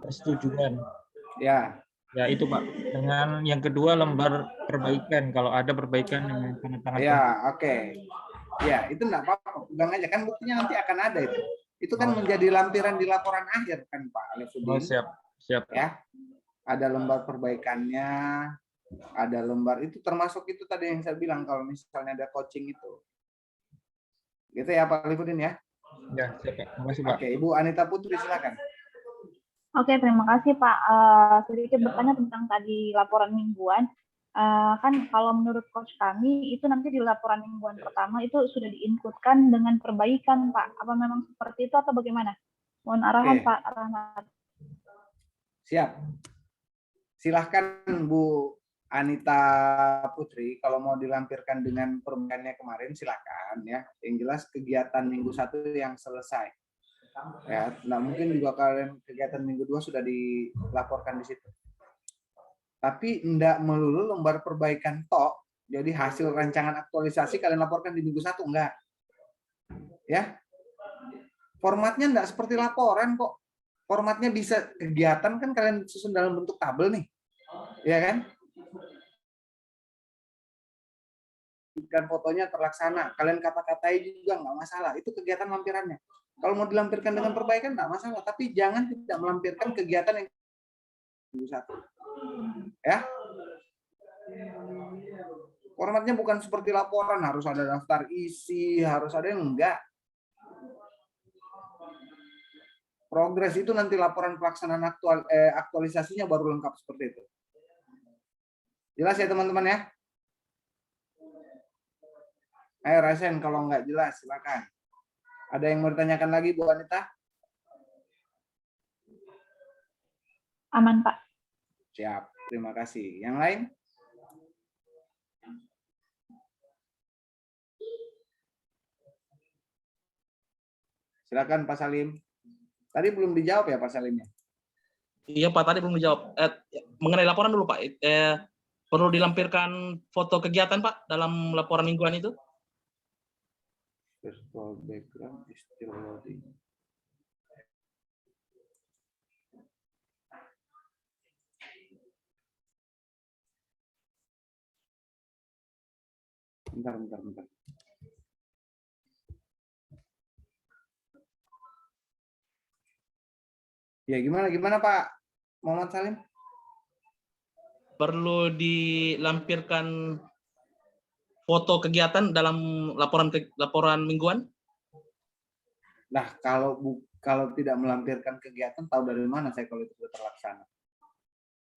persetujuan. Ya. Ya itu Pak. Dengan yang kedua lembar perbaikan kalau ada perbaikan dengan tanda tangan. Ya, oke. Ya, itu enggak apa-apa. Pegang aja kan buktinya nanti akan ada itu. Itu kan menjadi lampiran di laporan akhir kan Pak Alifuddin. Oh, siap. Siap. Ya. Ada lembar perbaikannya, ada lembar itu termasuk itu tadi yang saya bilang kalau misalnya ada coaching itu. Gitu ya Pak Alifuddin ya. Ya, siap Pak. Terima kasih Pak. Oke, Ibu Anita Putri silakan. Oke, terima kasih Pak. Sedikit bertanya tentang tadi laporan mingguan. Kan kalau menurut coach kami itu nanti di laporan mingguan pertama itu sudah diinputkan dengan perbaikan Pak. Apa memang seperti itu atau bagaimana? Mohon arahan Pak Rahmat. Siap. Silahkan Bu Anita Putri, kalau mau dilampirkan dengan perbaikannya kemarin silakan ya. Yang jelas kegiatan minggu 1 yang selesai. Ya, nah mungkin juga kalian kegiatan minggu 2 sudah dilaporkan di situ. Tapi enggak melulu lembar perbaikan tok. Jadi hasil rancangan aktualisasi kalian laporkan di minggu 1 enggak. Ya. Formatnya enggak seperti laporan kok. Formatnya bisa kegiatan kan kalian susun dalam bentuk tabel nih. Ya kan? Dan fotonya terlaksana. Kalian kata-katai juga enggak masalah. Itu kegiatan lampirannya. Kalau mau dilampirkan dengan perbaikan enggak masalah, tapi jangan tidak melampirkan kegiatan yang minggu 1. Ya. Formatnya bukan seperti laporan, harus ada daftar isi, harus ada yang enggak. Progres itu nanti laporan pelaksanaan aktualisasinya baru lengkap seperti itu. Jelas ya teman-teman ya? Ayo rasain kalau enggak jelas, silakan. Ada yang mau ditanyakan lagi Bu Anita? Aman Pak. Siap, terima kasih. Yang lain? Silakan Pak Salim. Tadi belum dijawab ya Pak Salimnya? Iya Pak, tadi belum dijawab. Mengenai laporan dulu Pak. Perlu dilampirkan foto kegiatan Pak dalam laporan mingguan itu? Virtual background is still loading. Bentar. Ya, gimana Pak Muhammad Salim? Perlu dilampirkan foto kegiatan dalam laporan mingguan? Nah, kalau tidak melampirkan kegiatan, tahu dari mana saya kalau itu sudah terlaksana?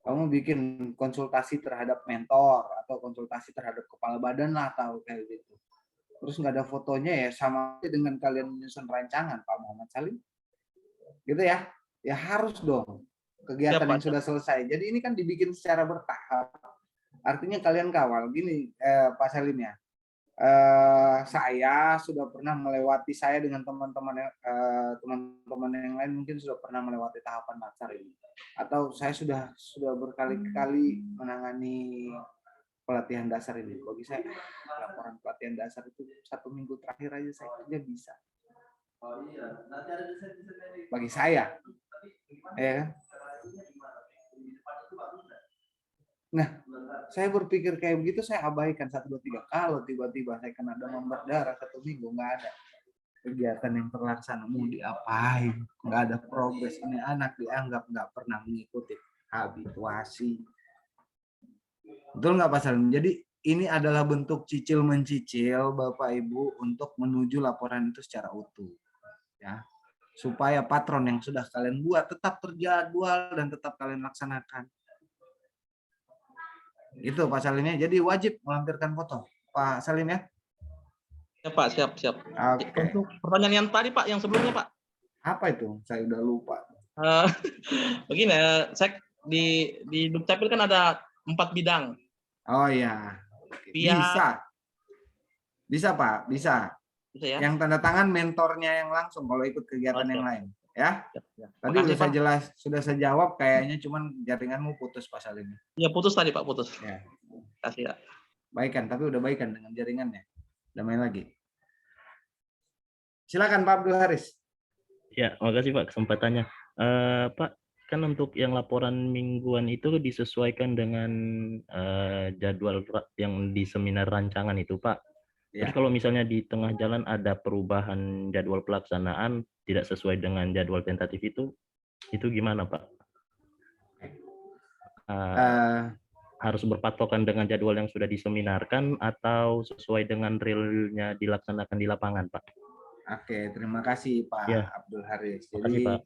Kamu bikin konsultasi terhadap mentor atau konsultasi terhadap kepala badan lah, tahu kayak gitu. Terus nggak ada fotonya, ya sama dengan kalian menyusun rancangan, Pak Muhammad Salim. Gitu ya? Ya harus dong kegiatan yang sudah selesai. Jadi ini kan dibikin secara bertahap. Artinya kalian kawal gini, Pak Salim ya. Saya sudah pernah melewati, saya dengan teman-teman yang lain mungkin sudah pernah melewati tahapan dasar ini, atau saya sudah berkali-kali menangani pelatihan dasar ini. Bagi saya laporan pelatihan dasar itu 1 minggu terakhir aja saya kerja bisa. Bagi saya, ya kan? Nah, saya berpikir kayak begitu, saya abaikan 1, 2, 3. Kalau tiba-tiba saya kena demam berdarah 1 minggu, nggak ada kegiatan yang terlaksana, mau diapain? Nggak ada progres. Ini anak dianggap nggak pernah mengikuti habituasi. Betul nggak Pak Salim? Jadi ini adalah bentuk cicil-mencicil Bapak Ibu untuk menuju laporan itu secara utuh. Ya, supaya patron yang sudah kalian buat tetap terjadwal dan tetap kalian laksanakan. Itu Pak Salimnya. Jadi wajib melampirkan foto, Pak Salim ya. Ya Pak, siap. Oke. Untuk pertanyaan yang tadi Pak, yang sebelumnya Pak. Apa itu? Saya udah lupa. Begini, saya di Dukcapil kan ada 4 bidang. Oh ya. Bisa Pak, bisa. Bisa ya? Yang tanda tangan mentornya yang langsung kalau ikut kegiatan yang lain, ya. Tadi sudah saya jawab, kayaknya cuman jaringanmu putus Pak Salim. Ya putus tadi Pak, putus. Ya. Kasih ya. Baikan, tapi udah baikan dengan jaringannya. Damai lagi. Silakan Pak Abdul Haris. Ya, makasih Pak kesempatannya. Pak, kan untuk yang laporan mingguan itu disesuaikan dengan jadwal yang di seminar rancangan itu Pak. Ya. Terus kalau misalnya di tengah jalan ada perubahan jadwal pelaksanaan tidak sesuai dengan jadwal tentatif itu gimana Pak? Harus berpatokan dengan jadwal yang sudah diseminarkan atau sesuai dengan realnya dilaksanakan di lapangan Pak? Oke, terima kasih Pak Abdul Haris. Jadi Pak.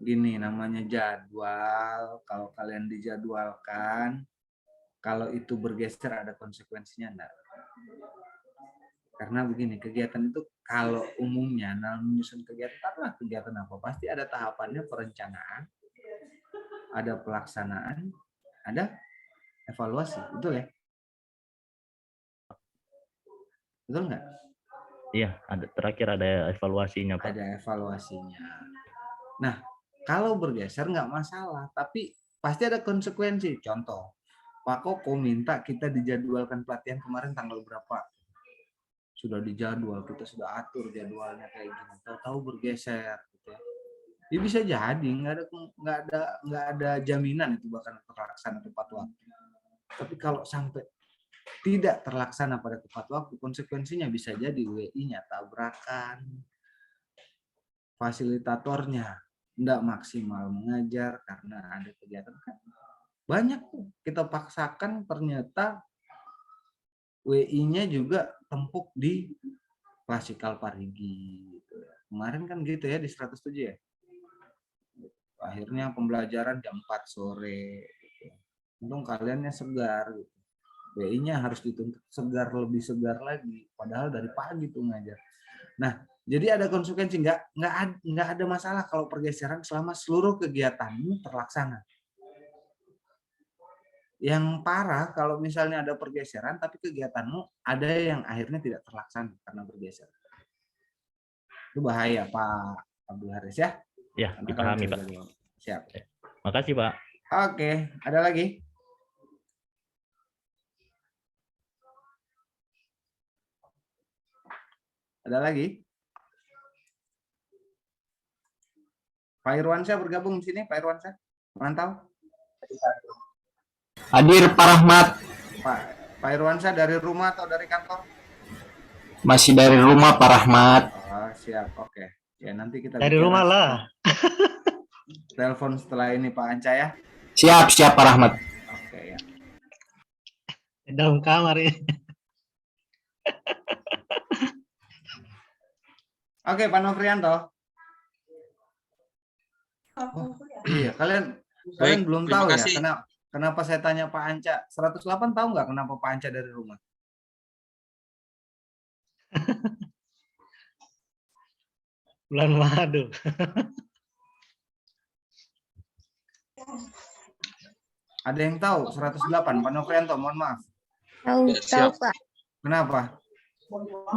Gini, namanya jadwal. Kalau kalian dijadwalkan, kalau itu bergeser ada konsekuensinya enggak? Karena begini, kegiatan itu kalau umumnya dalam menyusun kegiatan apa? Pasti ada tahapannya, perencanaan, ada pelaksanaan, ada evaluasi. Betul ya? Betul nggak? Iya, terakhir ada evaluasinya Pak. Ada evaluasinya. Nah, kalau bergeser nggak masalah, tapi pasti ada konsekuensi. Contoh, Pak Koko minta kita dijadwalkan pelatihan kemarin tanggal berapa? Sudah dijadwal, kita sudah atur jadwalnya kayak gini. Tahu-tahu bergeser, gitu ya. Ya bisa jadi, nggak ada jaminan itu bahkan terlaksana tepat waktu. Tapi kalau sampai tidak terlaksana pada tepat waktu, konsekuensinya bisa jadi WI-nya tabrakan, fasilitatornya tidak maksimal mengajar karena ada kegiatan. Banyak tuh kita paksakan, ternyata WI-nya juga tempuk di klasikal Parigi. Gitu. Kemarin kan gitu ya di 107 ya. Akhirnya pembelajaran jam 4 sore. Gitu. Untung kaliannya segar. Gitu. WI-nya harus dituntut segar, lebih segar lagi. Padahal dari pagi tuh ngajar. Nah, jadi ada konsekuensi. Nggak ada masalah kalau pergeseran selama seluruh kegiatanmu terlaksana. Yang parah kalau misalnya ada pergeseran tapi kegiatanmu ada yang akhirnya tidak terlaksana karena bergeser. Itu bahaya Pak Abdul Haris ya. Ya, dipahami Pak. Siap. Makasih Pak. Oke, ada lagi? Ada lagi? Pak Irwansyah bergabung di sini, Pak Irwansyah. Mantau. Hadir Pak Rahmat. Pak Irwansyah dari rumah atau dari kantor? Masih dari rumah Pak Rahmat. Oh, siap, oke. Ya nanti kita Dari bicara rumah lah. telepon setelah ini Pak Anca ya. Siap Pak Rahmat. Oke ya. Dalam kamar ini. Oke, Pak Nofrianto. Oh, iya, kalian Baik, belum terima tahu ya kasih. kenapa saya tanya Pak Anca. 108 tahu nggak kenapa Pak Anca dari rumah? Bulan madu. Ada yang tahu 108 Pak Nofrianto, mohon maaf. Tahu, tahu Pak. Kenapa?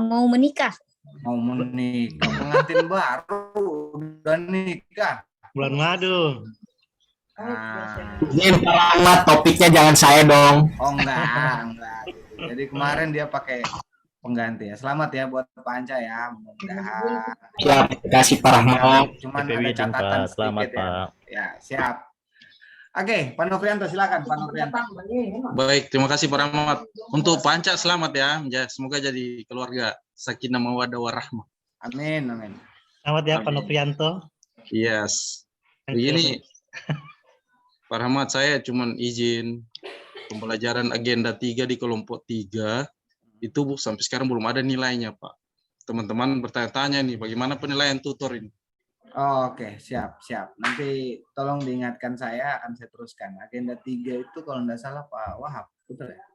Mau menikah. Mau menikah, pengantin baru udah nikah. Bulan madu. Ini Pak Rahmat, topiknya jangan saya dong. Oh enggak. Jadi kemarin dia pakai pengganti ya. Selamat ya buat Pak Anca ya. Mudah-mudahan. Siap, kasih Pak Rahmat. Cuman Happy ada wedding, catatan Pak. Selamat, sedikit ya. Pak. Ya, siap. Oke, Pak Nofrianto silakan Pak Nofrianto. Baik, terima kasih Pak Rahmat. Untuk Pak Anca selamat ya. Semoga jadi keluarga sakinah mawaddah warahmah. Amin, amin. Selamat ya Pak Nofrianto. Yes. Begini, Pak Rahmat, saya cuman izin pembelajaran agenda 3 di kelompok 3 itu sampai sekarang belum ada nilainya, Pak. Teman-teman bertanya-tanya nih, bagaimana penilaian tutor ini? Oh, oke, siap. Nanti tolong diingatkan saya, akan saya teruskan. Agenda 3 itu kalau tidak salah Pak Wahab, betul ya?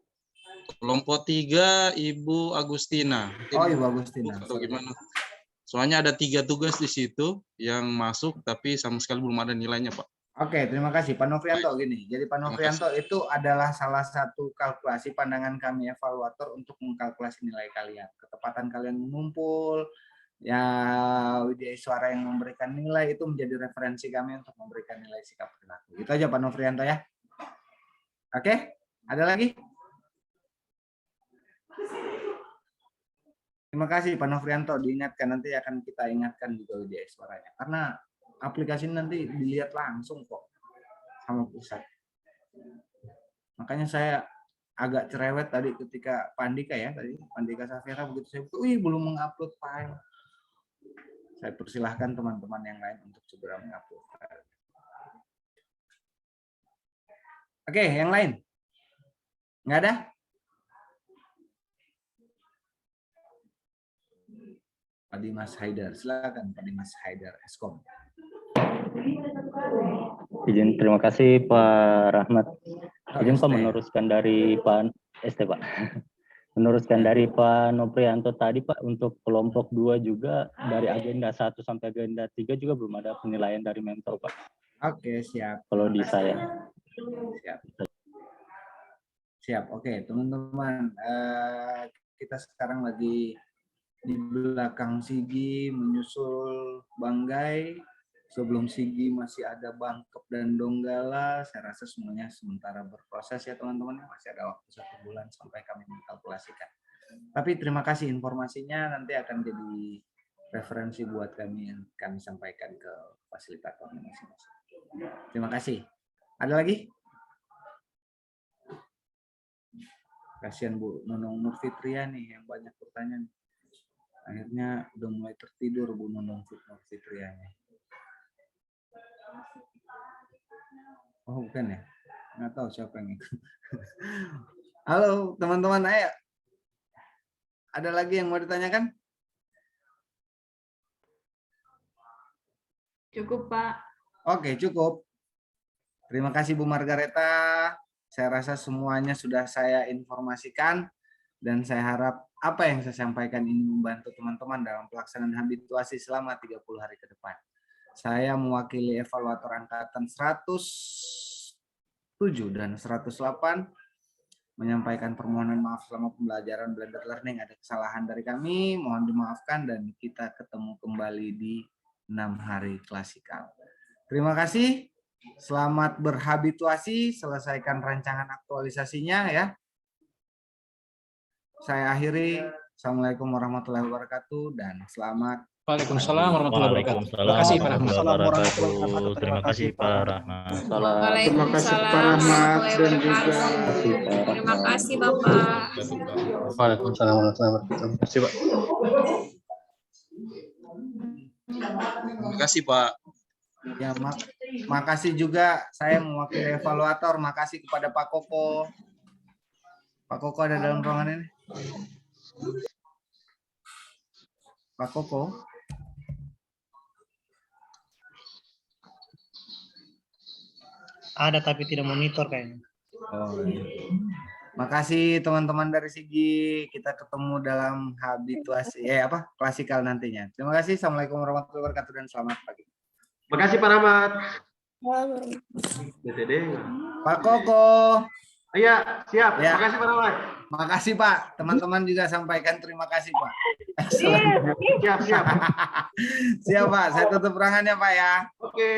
Kelompok 3 Ibu Agustina. Oh, Ibu Agustina. Atau gimana? Soalnya ada 3 tugas di situ yang masuk, tapi sama sekali belum ada nilainya, Pak. Oke, terima kasih Pak Nofrianto. Gini, jadi Pak Nofrianto itu adalah salah satu kalkulasi pandangan kami evaluator untuk mengkalkulasi nilai kalian. Ketepatan kalian mengumpul, ya Widya Iswara yang memberikan nilai itu menjadi referensi kami untuk memberikan nilai sikap perilaku. Itu aja Pak Nofrianto ya. Oke, ada lagi? Terima kasih Pak Nofrianto, diingatkan, nanti akan kita ingatkan juga Widya Iswaranya. Karena aplikasi nanti dilihat langsung kok sama pusat. Makanya saya agak cerewet tadi ketika Pandika ya, tadi Pandika Safira begitu saya belum mengupload file. Saya persilahkan teman-teman yang lain untuk segera mengupload file. Oke, yang lain? Nggak ada? Pak Dimas Haidar, silakan Pak Dimas Haidar, Eskom. Izin, terima kasih Pak Rahmat. Izin Pak ST. meneruskan dari Pak ST Pak. Meneruskan dari Pak Noprianto tadi Pak, untuk kelompok 2 juga dari agenda 1 sampai agenda 3 juga belum ada penilaian dari mentor Pak. Oke, siap. Kalau di saya. Siap. Oke, teman-teman, kita sekarang lagi di belakang Sigi menyusul Banggai. Sebelum Sigi masih ada Bangkep dan Donggala. Saya rasa semuanya sementara berproses ya teman-teman. Masih ada waktu 1 bulan sampai kami mengkalkulasikan. Tapi terima kasih informasinya, nanti akan jadi referensi buat kami yang kami sampaikan ke fasilitatornya masing-masing. Terima kasih. Ada lagi? Kasihan Bu Nunung Nurfitria nih yang banyak pertanyaan. Akhirnya udah mulai tertidur Bu Nunung Nurfitria nya. Oh bukan ya? Nggak tahu siapa yang itu. Halo teman-teman, ayo. Ada lagi yang mau ditanyakan? Cukup Pak. Oke, cukup. Terima kasih Bu Margareta. Saya rasa semuanya sudah saya informasikan dan saya harap apa yang saya sampaikan ini membantu teman-teman dalam pelaksanaan habituasi selama 30 hari ke depan. Saya mewakili evaluator angkatan 107 dan 108 menyampaikan permohonan maaf selama pembelajaran blended learning. Ada kesalahan dari kami, mohon dimaafkan dan kita ketemu kembali di 6 hari klasikal. Terima kasih. Selamat berhabituasi, selesaikan rancangan aktualisasinya ya. Saya akhiri. Assalamualaikum warahmatullahi wabarakatuh dan selamat Waalaikumsalam warahmatullahi wabarakatuh. Terima kasih Pak Rahmat. Terima kasih Pak Rahmat. Terima kasih Pak Rahmat dan juga Terima kasih Bapak. Waalaikumsalam warahmatullahi wabarakatuh. Terima kasih Pak. Terima kasih Pak. Ya, makasih juga saya mewakili evaluator. Makasih kepada Pak Koko. Pak Koko ada dalam ruangan ini? Pak Koko? Ada tapi tidak monitor kayaknya. Oh, iya. Makasih teman-teman dari Sigi. Kita ketemu dalam habituasi klasikal nantinya. Terima kasih. Assalamualaikum warahmatullahi wabarakatuh dan selamat pagi. Terima kasih Pak Rahmat. BTD. Pak Koko. Iya, siap. Ya. Terima kasih Pak Rahmat. Makasih Pak. Teman-teman juga sampaikan terima kasih Pak. Siap, siap. Siap Pak. Saya tutup ruangannya Pak ya. Oke.